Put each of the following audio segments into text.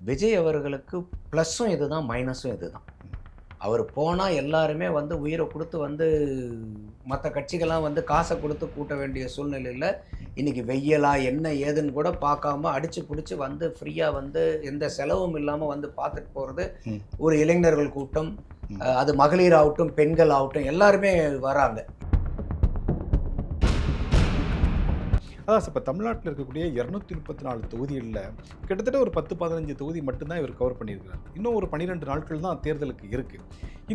விஜய் அவர்களுக்கு ப்ளஸ்ஸும் இதுதான், மைனஸும் இதுதான். அவர் போனால் எல்லாருமே வந்து உயிரை கொடுத்து வந்து மற்ற கட்சிகள்லாம் வந்து காசை கொடுத்து கூட்ட வேண்டிய சூழ்நிலையில் இன்றைக்கி வெய்யலா என்ன ஏதுன்னு கூட பார்க்காம அடித்து பிடிச்சி வந்து ஃப்ரீயாக வந்து எந்த செலவும் இல்லாமல் வந்து பார்த்துட்டு போகிறது ஒரு இளைஞர்கள் கூட்டம். அது மகளிர் ஆகட்டும், பெண்கள் ஆகட்டும், எல்லாருமே வராங்க. அதான் சார், இப்போ தமிழ்நாட்டில் இருக்கக்கூடிய 234 தொகுதிகளில் கிட்டத்தட்ட ஒரு 10-15 தொகுதி மட்டும்தான் இவர் கவர் பண்ணியிருக்கிறார். இன்னும் ஒரு 12 நாட்கள் தான் தேர்தலுக்கு இருக்குது.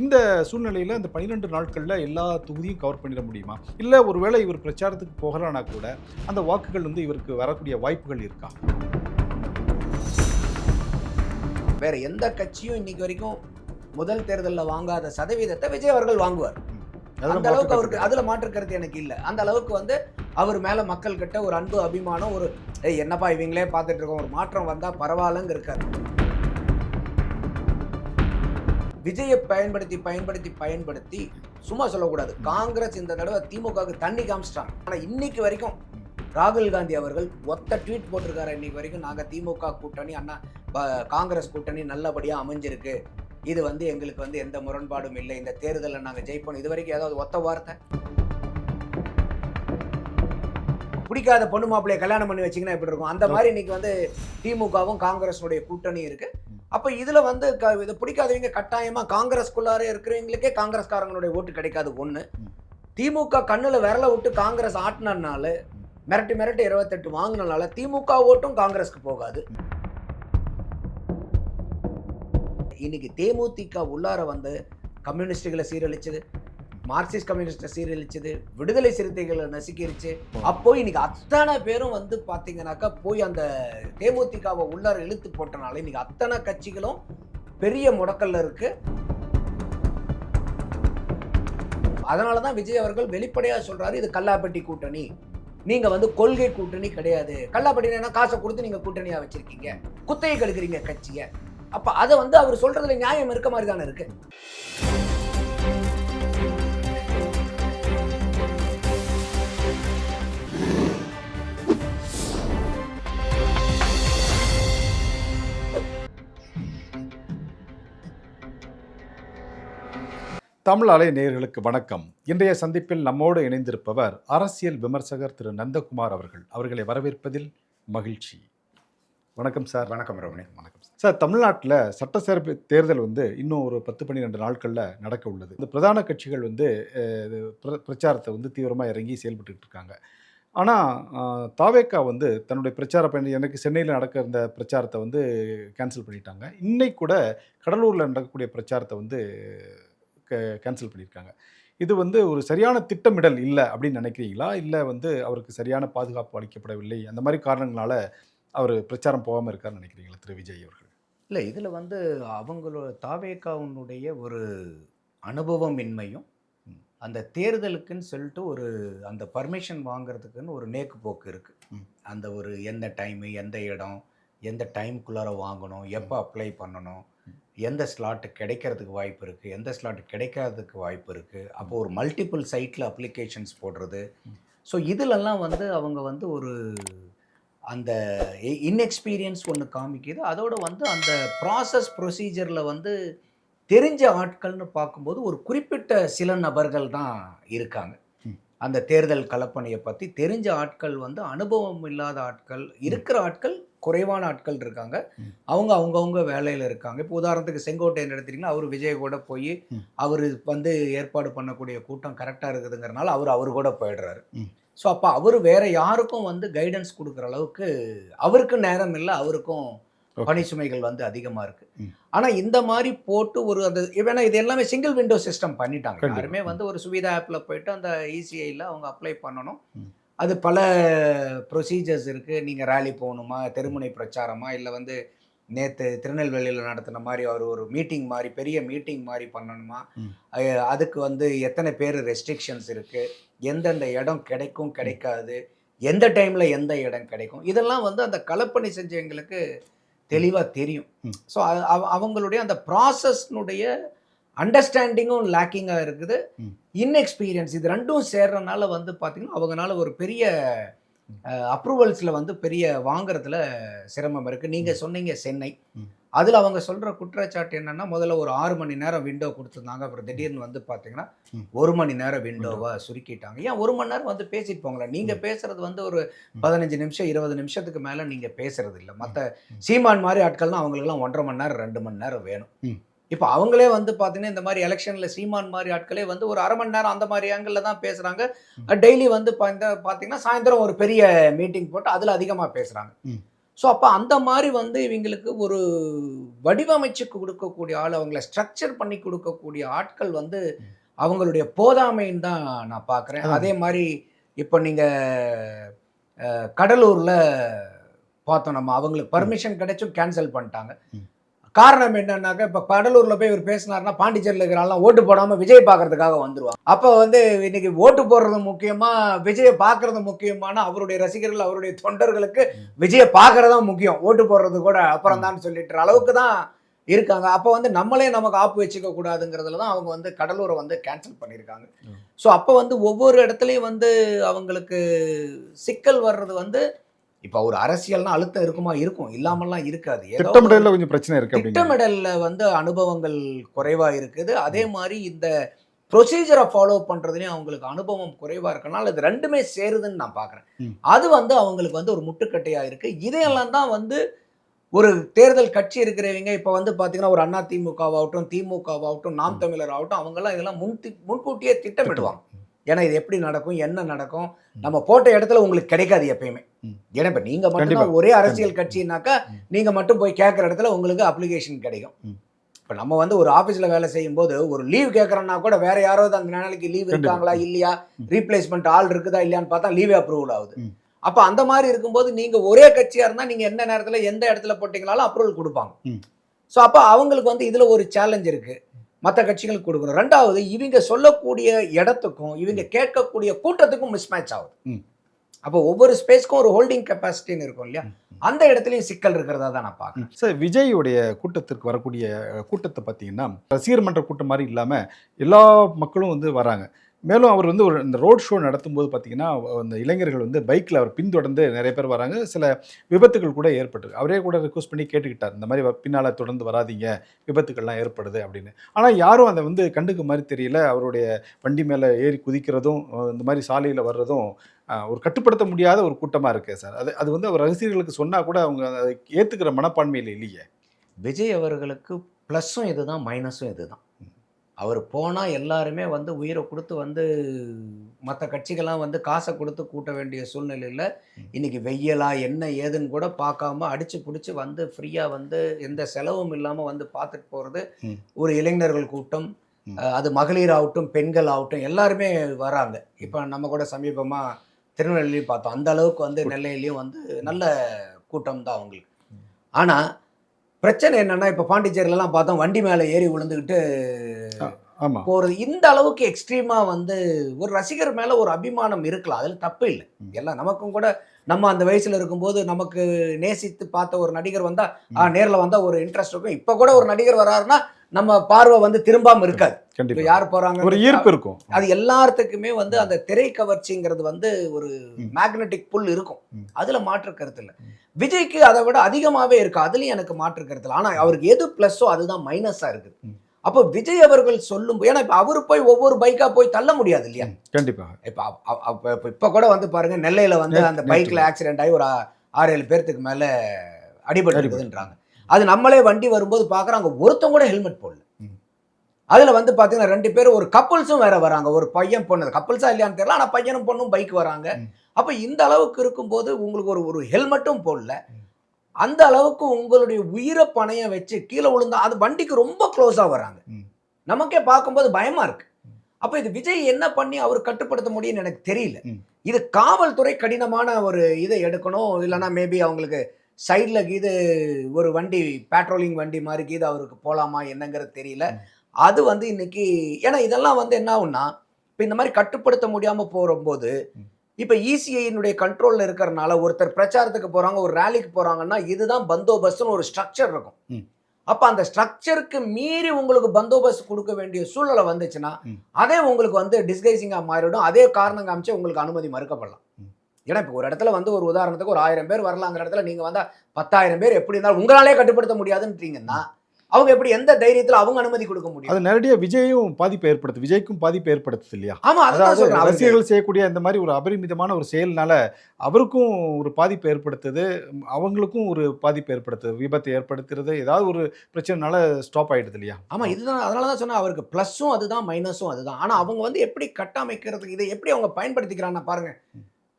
இந்த சூழ்நிலையில் இந்த 12 நாட்களில் எல்லா தொகுதியும் கவர் பண்ணிட முடியுமா? இல்லை ஒருவேளை இவர் பிரச்சாரத்துக்கு போகலான்னா கூட அந்த வாக்குகள் வந்து இவருக்கு வரக்கூடிய வாய்ப்புகள் இருக்கா? வேற எந்த கட்சியும் இன்னைக்கு வரைக்கும் முதல் தேர்தலில் வாங்காத சதவீதத்தை விஜய் அவர்கள் வாங்குவார். அந்த அளவுக்கு அவருக்கு அதுல மாற்று கருத்து எனக்கு இல்லை. அந்த அளவுக்கு வந்து அவர் மேல மக்கள் கிட்ட ஒரு அன்பு, அபிமானம், ஒரு என்னப்பா இவங்களே பார்த்துட்டு இருக்கோம், ஒரு மாற்றம் வந்தா பரவாயில்லங்க இருக்காரு. விஜயை பயன்படுத்தி சும்மா சொல்லக்கூடாது. காங்கிரஸ் இந்த தடவை திமுகவுக்கு தண்ணி காமிச்சிட்டாங்க. ஆனா இன்னைக்கு வரைக்கும் ராகுல் காந்தி அவர்கள் ஒத்த ட்வீட் போட்டிருக்காரு. இன்னைக்கு வரைக்கும் நாங்க திமுக கூட்டணி, அண்ணா காங்கிரஸ் கூட்டணி நல்லபடியா அமைஞ்சிருக்கு, இது வந்து எங்களுக்கு வந்து எந்த முரண்பாடும் இல்லை, இந்த தேர்தலில் நாங்கள் ஜெயிப்போம், இது வரைக்கும் ஏதாவது ஒத்த வார்த்தை? பிடிக்காத பொண்ணு மாப்பிள்ளைய கல்யாணம் பண்ணி வச்சிங்கன்னா எப்படி இருக்கும்? அந்த மாதிரி இன்னைக்கு வந்து திமுகவும் காங்கிரஸுடைய கூட்டணி இருக்கு. அப்போ இதில் வந்து இதை பிடிக்காதவங்க கட்டாயமாக காங்கிரஸ்குள்ளாரே இருக்கிறவங்களுக்கே காங்கிரஸ்காரங்களுடைய ஓட்டு கிடைக்காது. ஒன்று, திமுக கண்ணில் விரல விட்டு காங்கிரஸ் ஆட்டினால, மிரட்டி 28 வாங்கினால திமுக ஓட்டும் காங்கிரஸ்க்கு போகாது. இன்னைக்கு தேமுதிக உள்ளார வந்து கம்யூனிஸ்டுகளை சீரழிச்சது, மார்க்சிஸ்ட் கம்யூனிஸ்டை சீரழிச்சது, விடுதலை சிறுத்தைகளை நசுக்கிருச்சு. அப்போ இன்னைக்கு அத்தனை பேரும் வந்து பார்த்தீங்கன்னாக்கா போய் அந்த தேமுதிகவை உள்ளார இழுத்து போட்டனால இன்னைக்கு அத்தனை கட்சிகளும் பெரிய முடக்கல்ல இருக்கு. அதனால தான் விஜய் அவர்கள் வெளிப்படையாக சொல்றாரு, இது கல்லாப்பட்டி கூட்டணி, நீங்க வந்து கொள்கை கூட்டணி கிடையாது. கல்லாப்பட்டினா காசை கொடுத்து நீங்க கூட்டணியா வச்சிருக்கீங்க, குத்தகை கெடுக்கிறீங்க கட்சியை. அப்ப அதை வந்து அவர் சொல்றதுல நியாயம் இருக்க மாதிரி தானே இருக்கு. தமிழ் அலை நேயர்களுக்கு வணக்கம். இன்றைய சந்திப்பில் நம்மோடு இணைந்திருப்பவர் அரசியல் விமர்சகர் திரு நந்தகுமார் அவர்கள். அவர்களை வரவேற்பதில் மகிழ்ச்சி. வணக்கம் சார். வணக்கம் ரமணி. வணக்கம் சார். தமிழ்நாட்டில் சட்டசபை தேர்தல் வந்து இன்னும் ஒரு 10-12 நாட்களில் நடக்க உள்ளது. இந்த பிரதான கட்சிகள் வந்து பிரச்சாரத்தை வந்து தீவிரமாக இறங்கி செயல்பட்டு இருக்காங்க. ஆனால் தாவேகா வந்து தன்னுடைய பிரச்சார பயணம், எனக்கு சென்னையில் நடக்க இருந்த பிரச்சாரத்தை வந்து கேன்சல் பண்ணிட்டாங்க. இன்னைக்கு கூட கடலூரில் நடக்கக்கூடிய பிரச்சாரத்தை வந்து கேன்சல் பண்ணியிருக்காங்க. இது வந்து ஒரு சரியான திட்டமிடல் இல்லை அப்படின்னு நினைக்கிறீங்களா? இல்லை வந்து அவருக்கு சரியான பாதுகாப்பு அளிக்கப்படவில்லை, அந்த மாதிரி காரணங்களால அவர் பிரச்சாரம் போகாமல் இருக்காருன்னு நினைக்கிறீங்களா திரு விஜய் அவர்கள்? இல்லை, இதில் வந்து அவங்களோட தாவேகாவுடைய ஒரு அனுபவமின்மையும், அந்த தேர்தலுக்குன்னு சொல்லிட்டு ஒரு அந்த பர்மிஷன் வாங்குறதுக்குன்னு ஒரு நேக்கு போக்கு இருக்குது. அந்த ஒரு எந்த டைமு, எந்த இடம், எந்த டைமுக்குள்ளார வாங்கணும், எப்போ அப்ளை பண்ணணும், எந்த ஸ்லாட்டு கிடைக்கிறதுக்கு வாய்ப்பு இருக்குது, எந்த ஸ்லாட்டு கிடைக்காததுக்கு வாய்ப்பு இருக்குது. அப்போது ஒரு மல்டிபிள் சைட்டில் அப்ளிகேஷன்ஸ் போடுறது. ஸோ இதிலெல்லாம் வந்து அவங்க வந்து ஒரு அந்த இன்எக்ஸ்பீரியன்ஸ் ஒன்று காமிக்குது. அதோடு வந்து அந்த ப்ராசஸ் ப்ரொசீஜரில் வந்து தெரிஞ்ச ஆட்கள்னு பார்க்கும்போது ஒரு குறிப்பிட்ட சில நபர்கள் தான் இருக்காங்க. அந்த தேர்தல் கலப்பணியை பற்றி தெரிஞ்ச ஆட்கள் வந்து அனுபவம் இல்லாத ஆட்கள், இருக்கிற ஆட்கள் குறைவான ஆட்கள் இருக்காங்க. அவங்கவுங்க வேலையில் இருக்காங்க. இப்போ உதாரணத்துக்கு செங்கோட்டையன் எடுத்துட்டிங்கன்னா, அவர் விஜய் கூட போய் அவர் வந்து ஏற்பாடு பண்ணக்கூடிய கூட்டம் கரெக்டாக இருக்குதுங்கிறனால அவர் கூட போயிடுறாரு. ஸோ அப்போ அவர் வேற யாருக்கும் வந்து கைடன்ஸ் கொடுக்குற அளவுக்கு அவருக்கு நேரம் இல்லை, அவருக்கும் பணி சுமைகள் வந்து அதிகமாக இருக்குது. ஆனால் இந்த மாதிரி போட்டு ஒரு அந்த வேணா இது எல்லாமே சிங்கிள் விண்டோ சிஸ்டம் பண்ணிட்டாங்க. யாருமே வந்து ஒரு சுவிதா ஆப்பில் போயிட்டு அந்த இசிஐயில் அவங்க அப்ளை பண்ணணும். அது பல ப்ரொசீஜர்ஸ் இருக்குது. நீங்கள் ரேலி போகணுமா, தெருமுனை பிரச்சாரமா, இல்லை வந்து நேற்று திருநெல்வேலியில் நடத்தின மாதிரி ஒரு மீட்டிங் மாதிரி, பெரிய மீட்டிங் மாதிரி பண்ணணுமா, அதுக்கு வந்து எத்தனை பேர் ரெஸ்ட்ரிக்ஷன்ஸ் இருக்குது, எந்தெந்த இடம் கிடைக்கும் கிடைக்காது, எந்த டைமில் எந்த இடம் கிடைக்கும், இதெல்லாம் வந்து அந்த களப்பணி செஞ்சவங்களுக்கு தெளிவாக தெரியும். ஸோ அவங்களுடைய அந்த ப்ராசஸ்னுடைய அண்டர்ஸ்டாண்டிங்கும் லேக்கிங்காக இருக்குது, இன்எக்ஸ்பீரியன்ஸ். இது ரெண்டும் சேர்றதுனால வந்து பார்த்திங்கன்னா அவங்களால ஒரு பெரிய அப்ரூவல்ஸில் வந்து பெரிய வாங்குறதுல சிரமம் இருக்குது. நீங்கள் சொன்னீங்க சென்னை, அதில் அவங்க சொல்கிற குற்றச்சாட்டு என்னென்னா, முதல்ல ஒரு 6 மணி நேரம் விண்டோ கொடுத்துருந்தாங்க. அப்புறம் திடீர்னு வந்து பார்த்தீங்கன்னா 1 மணி நேரம் விண்டோவை சுருக்கிட்டாங்க. ஏன் 1 மணி நேரம் வந்து பேசிட்டு போங்களேன். நீங்கள் பேசுகிறது வந்து ஒரு 15 நிமிஷம் 20 நிமிஷத்துக்கு மேலே நீங்கள் பேசுறது இல்லை. மற்ற சீமான் மாதிரி ஆட்கள்லாம் அவங்களுக்குலாம் 1.5 மணி நேரம் 2 மணி நேரம் வேணும். இப்போ அவங்களே வந்து பார்த்தீங்கன்னா இந்த மாதிரி எலெக்ஷனில் சீமான் மாதிரி ஆட்களே வந்து ஒரு 1/2 மணி நேரம் அந்த மாதிரி ஆங்கிளில் தான் பேசுகிறாங்க. டெய்லி வந்து பார்த்தீங்கன்னா சாயந்தரம் ஒரு பெரிய மீட்டிங் போட்டு அதில் அதிகமாக பேசுகிறாங்க. ஸோ அப்போ அந்த மாதிரி வந்து இவங்களுக்கு ஒரு வடிவமைச்சு கொடுக்கக்கூடிய ஆள், அவங்கள ஸ்ட்ரக்சர் பண்ணி கொடுக்கக்கூடிய ஆட்கள் வந்து அவங்களுடைய போதாமைன்னு தான் நான் பார்க்குறேன். அதே மாதிரி இப்போ நீங்கள் கடலூரில் பார்த்தோம், நம்ம அவங்களுக்கு பர்மிஷன் கிடைச்சும் கேன்சல் பண்ணிட்டாங்க. காரணம் என்னன்னாக்கா, இப்போ கடலூரில் போய் இவர் பேசினார்னா பாண்டிச்சேரியில் இருக்கிறாலாம் ஓட்டு போடாமல் விஜய் பார்க்கறதுக்காக வந்துடுவாங்க. அப்போ வந்து இன்னைக்கு ஓட்டு போடுறது முக்கியமா விஜயை பார்க்கறது முக்கியமான அவருடைய ரசிகர்கள் அவருடைய தொண்டர்களுக்கு விஜயை பார்க்கறதா முக்கியம், ஓட்டு போடுறது கூட அப்புறம் தான் சொல்லிட்டு அளவுக்கு தான் இருக்காங்க. அப்போ வந்து நம்மளே நமக்கு ஆப்பு வச்சுக்க கூடாதுங்கிறதுல தான் அவங்க வந்து கடலூரை வந்து கேன்சல் பண்ணியிருக்காங்க. ஸோ அப்போ வந்து ஒவ்வொரு இடத்துலையும் வந்து அவங்களுக்கு சிக்கல் வர்றது வந்து, இப்போ ஒரு அரசியல்னா அழுத்தம் இருக்குமா? இருக்கும், இல்லாமல்லாம் இருக்காது. திட்டமிடல்ல கொஞ்சம் பிரச்சனை இருக்கு. திட்டமிடல்ல வந்து அனுபவங்கள் குறைவா இருக்குது. அதே மாதிரி இந்த ப்ரொசீஜரை ஃபாலோ பண்றதுலயும் அவங்களுக்கு அனுபவம் குறைவா இருக்கனால இது ரெண்டுமே சேருதுன்னு நான் பார்க்குறேன். அது வந்து அவங்களுக்கு வந்து ஒரு முட்டுக்கட்டையா இருக்கு. இதையெல்லாம் தான் வந்து ஒரு தேர்தல் கட்சி இருக்கிறவங்க இப்போ வந்து பார்த்தீங்கன்னா ஒரு அதிமுகவாகட்டும், திமுகவாகட்டும், நாம் தமிழர் ஆகட்டும், அவங்கெல்லாம் இதெல்லாம் முன்கூட்டியே திட்டமிடுவாங்க. ஏன்னா இது எப்படி நடக்கும், என்ன நடக்கும், நம்ம போட்ட இடத்துல உங்களுக்கு கிடைக்காது எப்பயுமே. ஏன்னா இப்போ நீங்கள் மட்டும் ஒரே அரசியல் கட்சினாக்கா நீங்கள் மட்டும் போய் கேட்குற இடத்துல உங்களுக்கு அப்ளிகேஷன் கிடைக்கும். இப்போ நம்ம வந்து ஒரு ஆஃபீஸில் வேலை செய்யும் போது ஒரு லீவ் கேட்குறோன்னா கூட வேற யாராவது அந்த நாளைக்கு லீவ் இருக்காங்களா இல்லையா, ரீப்ளேஸ்மெண்ட் ஆள் இருக்குதா இல்லையான்னு பார்த்தா லீவே அப்ரூவல் ஆகுது. அப்போ அந்த மாதிரி இருக்கும்போது நீங்கள் ஒரே கட்சியாக இருந்தால் நீங்கள் எந்த நேரத்தில் எந்த இடத்துல போட்டிங்கனாலும் அப்ரூவல் கொடுப்பாங்க. ஸோ அப்போ அவங்களுக்கு வந்து இதில் ஒரு சேலஞ்ச் இருக்குது, மற்ற கட்சிகளுக்கு கொடுக்கணும். ரெண்டாவது, இவங்க சொல்லக்கூடிய இடத்துக்கும் இவங்க கேட்கக்கூடிய கூட்டத்துக்கும் மிஸ்மேட்ச் ஆகுது. அப்போ ஒவ்வொரு ஸ்பேஸ்க்கும் ஒரு ஹோல்டிங் கெப்பாசிட்டின்னு இருக்கும் இல்லையா, அந்த இடத்துலையும் சிக்கல் இருக்கிறதா தான் நான் பார்க்குறேன். சார், விஜயுடைய கூட்டத்திற்கு வரக்கூடிய கூட்டத்தை பார்த்தீங்கன்னா ரசிகர் மன்ற கூட்டம் மாதிரி இல்லாமல் எல்லா மக்களும் வந்து வராங்க. மேலும் அவர் வந்து ஒரு இந்த ரோட் ஷோ நடத்தும்போது பார்த்தீங்கன்னா அந்த இளைஞர்கள் வந்து பைக்கில் அவர் பின்தொடர்ந்து நிறைய பேர் வராங்க. சில விபத்துகள் கூட ஏற்பட்டுருக்கு. அவரே கூட ரிக்வஸ்ட் பண்ணி கேட்டுக்கிட்டார், இந்த மாதிரி பின்னால் தொடர்ந்து வராதிங்க, விபத்துக்கள்லாம் ஏற்படுது அப்படின்னு. ஆனால் யாரும் அதை வந்து கண்டுக்க மாதிரி தெரியல. அவருடைய வண்டி மேலே ஏறி குதிக்கிறதும் இந்த மாதிரி சாலையில் வர்றதும் ஒரு கட்டுப்படுத்த முடியாத ஒரு கூட்டமாக இருக்கு சார். அது வந்து அவர் ரசிகர்களுக்கு சொன்னால் கூட அவங்க அதை ஏற்றுக்கிற மனப்பான்மையில் இல்லையே. விஜய் அவர்களுக்கு ப்ளஸ்ஸும் இதுதான், மைனஸும் இதுதான். அவர் போனால் எல்லாருமே வந்து உயிரை கொடுத்து வந்து மற்ற கட்சிகள்லாம் வந்து காசை கொடுத்து கூட்ட வேண்டிய சூழ்நிலையில் இன்றைக்கி வெய்யலா என்ன ஏதுன்னு கூட பார்க்காம அடித்து பிடிச்சி வந்து ஃப்ரீயாக வந்து எந்த செலவும் இல்லாமல் வந்து பார்த்துட்டு போகிறது ஒரு இளைஞர்கள் கூட்டம். அது மகளிர் ஆகட்டும், பெண்கள் ஆகட்டும், எல்லாருமே வராங்க. இப்போ நம்ம கூட சமீபமாக திருநெல்வேலியும் பார்த்தோம். அந்த அளவுக்கு வந்து நெல்லையிலையும் வந்து நல்ல கூட்டம் தான் அவங்களுக்கு. ஆனால் பிரச்சனை என்னன்னா, இப்போ பாண்டிச்சேரியிலலாம் பார்த்தோம் வண்டி மேலே ஏறி விழுந்துக்கிட்டு போகிறது. இந்த அளவுக்கு எக்ஸ்ட்ரீமாக வந்து ஒரு ரசிகர் மேலே ஒரு அபிமானம் இருக்கலாம், அதில் தப்பு இல்லை. எல்லாம் நமக்கும் கூட நம்ம அந்த வயசில் இருக்கும்போது நமக்கு நேசித்து பார்த்த ஒரு நடிகர் வந்தால் நேரில் வந்தால் ஒரு இன்ட்ரெஸ்ட் இருக்கும். இப்போ கூட ஒரு நடிகர் வராருன்னா நம்ம பார்வை வந்து திரும்பாமல் இருக்காது. யார் போறாங்க, ஒரு ஈர்ப்பு இருக்கும். அது எல்லாத்துக்குமே வந்து அந்த திரை கவர்ச்சிங்கிறது வந்து ஒரு மேக்னெட்டிக் புல் இருக்கும், அதுல மாற்று கருத்து இல்லை. விஜய்க்கு அதை விட அதிகமாவே இருக்கு, அதுலயும் எனக்கு மாற்று கருத்து இல்லை. ஆனா அவருக்கு எது பிளஸோ அதுதான் மைனஸா இருக்குது. அப்போ விஜய் அவர்கள் சொல்லும், ஏன்னா இப்ப அவரு போய் ஒவ்வொரு பைக்கா போய் தள்ள முடியாது இல்லையா. கண்டிப்பா. இப்ப கூட வந்து பாருங்க, நெல்லையில வந்து அந்த பைக்ல ஆக்சிடென்ட் ஆகி ஒரு 6-7 பேர்த்துக்கு மேல அடிபட்டுன்றதுன்றாங்க. அது நம்மளே வண்டி வரும்போது பார்க்குறோம், ஒருத்தவங்க கூட ஹெல்மெட் போடல. அதில் வந்து பார்த்தீங்கன்னா 2 பேரும் ஒரு கப்புள்ஸும் வேற வராங்க, ஒரு பையன் பொண்ணு, கப்புள்ஸா இல்லையான்னு தெரியல, ஆனால் பையனும் பொண்ணும் பைக் வராங்க. அப்போ இந்த அளவுக்கு இருக்கும்போது உங்களுக்கு ஒரு ஹெல்மெட்டும் போடல, அந்த அளவுக்கு உங்களுடைய உயிரை பணைய வச்சு கீழே விழுந்தா அது வண்டிக்கு ரொம்ப க்ளோஸாக வராங்க. நமக்கே பார்க்கும்போது பயமா இருக்கு. அப்போ இது விஜய் என்ன பண்ணி அவர் கட்டுப்படுத்த முடியும்னு எனக்கு தெரியல. இது காவல்துறை கடினமான ஒரு இதை எடுக்கணும், இல்லைன்னா மேபி அவங்களுக்கு சைடில் கீது ஒரு வண்டி பேட்ரோலிங் வண்டி மாதிரி கீது அவருக்கு போகலாமா என்னங்கிறது தெரியல. அது வந்து இன்னைக்கு, ஏன்னா இதெல்லாம் வந்து என்ன ஆகும்னா, இப்போ இந்த மாதிரி கட்டுப்படுத்த முடியாமல் போகும்போது இப்போ இசிஐனுடைய கண்ட்ரோலில் இருக்கிறனால ஒருத்தர் பிரச்சாரத்துக்கு போகிறாங்க, ஒரு ரேலிக்கு போகிறாங்கன்னா இதுதான் பந்தோபஸ்துன்னு ஒரு ஸ்ட்ரக்சர் இருக்கும். அப்போ அந்த ஸ்ட்ரக்சருக்கு மீறி உங்களுக்கு பந்தோபஸ்து கொடுக்க வேண்டிய சூழ்நிலை வந்துச்சுன்னா அதே உங்களுக்கு வந்து டிஸ்கைசிங்காக மாறிடும். அதே காரணம் காமிச்சு உங்களுக்கு அனுமதி மறுக்கப்படலாம். ஏன்னா இப்போ ஒரு இடத்துல வந்து ஒரு உதாரணத்துக்கு ஒரு 1000 பேர் வரலாங்கிற இடத்துல நீங்க வந்தா 10,000 பேர் எப்படி இருந்தாலும் உங்களாலே கட்டுப்படுத்த முடியாதுன்றீங்கன்னா அவங்க எப்படி எந்த தைரியத்துல அவங்க அனுமதி கொடுக்க முடியும்? அது நேரடியா விஜயும் பாதிப்பை ஏற்படுத்து, விஜய்க்கும் பாதிப்பை ஏற்படுத்துது இல்லையா? ஆமா, அதான் அதாவது சொல்றேன். அவருக்கு ரசிகர்கள் செய்யக்கூடிய இந்த மாதிரி ஒரு அபரிமிதமான ஒரு செயல்னால அவருக்கும் ஒரு பாதிப்பு ஏற்படுத்துது, அவங்களுக்கும் ஒரு பாதிப்பு ஏற்படுத்துது, விபத்தை ஏற்படுத்துறது, ஏதாவது ஒரு பிரச்சனைனால ஸ்டாப் ஆயிடுது இல்லையா? ஆமா, இதுதான் அதனால தான் சொன்னேன் அவருக்கு ப்ளஸும் அதுதான் மைனஸும் அதுதான். ஆனா அவங்க வந்து எப்படி கட்டமைக்கிறதுக்கு இதை எப்படி அவங்க பயன்படுத்திக்கிறாங்க பாருங்க.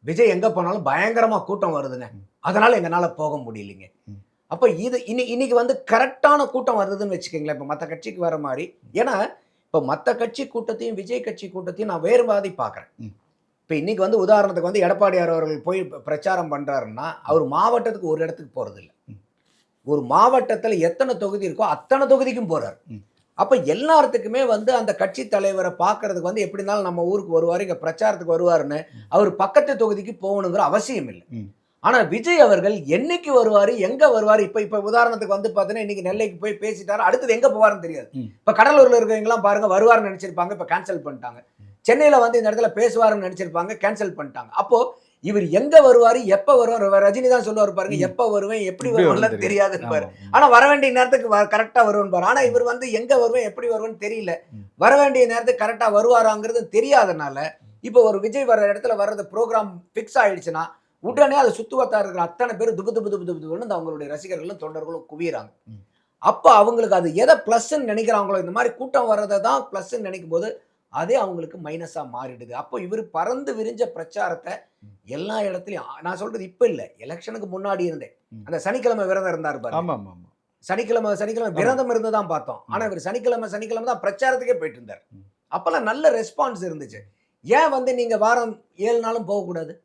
விஜய் எங்க போனாலும் பயங்கரமா கூட்டம் வருதுங்க. அதனால எங்கனால போக முடியலைங்க. அப்ப இது இன்னைக்கு வந்து கரெக்டான கூட்டம் வருதுன்னு வச்சுக்கோங்களேன். இப்ப மத்த கட்சிக்கு வர மாதிரி. ஏன்னா இப்ப மத்த கட்சி கூட்டத்தையும் விஜய் கட்சி கூட்டத்தையும் நான் வேறு மாதிரி பார்க்குறேன். இப்ப இன்னைக்கு வந்து உதாரணத்துக்கு வந்து எடப்பாடியார் அவர்கள் போய் பிரச்சாரம் பண்றாருன்னா அவர் மாவட்டத்துக்கு ஒரு இடத்துக்கு போறது இல்ல. ஒரு மாவட்டத்துல எத்தனை தொகுதி இருக்கோ அத்தனை தொகுதிக்கும் போறாரு. அப்ப எல்லாத்துக்குமே வந்து அந்த கட்சி தலைவரை பார்க்கறதுக்கு வந்து எப்படி இருந்தாலும் நம்ம ஊருக்கு வருவாரு, இங்க பிரச்சாரத்துக்கு வருவாருன்னு அவர் பக்கத்து தொகுதிக்கு போகணுங்கிற அவசியம் இல்லை. ஆனா விஜய் அவர்கள் என்னைக்கு வருவாரு, எங்க வருவாரு, இப்ப உதாரணத்துக்கு வந்து பாத்தீங்கன்னா இன்னைக்கு நெல்லைக்கு போய் பேசிட்டாரு, அடுத்தது எங்க போவாருன்னு தெரியாது. இப்ப கடலூர்ல இருக்கவங்க எல்லாம் பாருங்க வருவாருன்னு நினைச்சிருப்பாங்க, இப்ப கேன்சல் பண்ணிட்டாங்க. சென்னையில வந்து இந்த இடத்துல பேசுவாருன்னு நினைச்சிருப்பாங்க, கேன்சல் பண்ணிட்டாங்க. அப்போ இவர் எங்க வருவாரு, எப்ப வருவார், ரஜினி தான் சொல்லுவார் பாருங்க, எப்ப வருவேன் எப்படி வருவேன் தெரியாதுன்னு பாரு. ஆனா வர வேண்டிய நேரத்துக்கு கரெக்டா வருவேன் பாரு. ஆனா இவர் வந்து எங்க வருவேன் எப்படி வருவேன்னு தெரியல, வர வேண்டிய நேரத்துக்கு கரெக்டா வருவாராங்கிறது தெரியாதனால இப்ப ஒரு விஜய் வர்ற இடத்துல வர்றது ப்ரோக்ராம் பிக்ஸ் ஆயிடுச்சுன்னா உடனே அதை சுத்துவத்தா இருக்கிற அத்தனை பேர் துபு துபு துபு துபு துபுன்னு அவங்களுடைய ரசிகர்களும் தொண்டர்களும் குவியறாங்க. அப்ப அவங்களுக்கு அது எதை பிளஸ்ன்னு நினைக்கிறாங்களோ, இந்த மாதிரி கூட்டம் வர்றதை தான் பிளஸ்ன்னு நினைக்கும் போது அதே அவங்களுக்கு மைனஸா மாறிடுது. அப்போ இவர் பறந்து விரிஞ்ச பிரச்சாரத்தை எல்லா இடத்துலயும், நான் சொல்றது இப்ப இல்ல, எலெக்ஷனுக்கு முன்னாடி இருந்தேன். அந்த சனிக்கிழமை விரதம் இருந்தாரு பாருங்க. சனிக்கிழமை விரதம் இருந்து தான் பார்த்தோம். ஆனா இவர் சனிக்கிழமை தான் பிரச்சாரத்துக்கே போயிட்டு இருந்தார். அப்பெல்லாம் நல்ல ரெஸ்பான்ஸ் இருந்துச்சு. ஏன் வந்து நீங்க வாரம் 7 நாளும் போகக்கூடாது?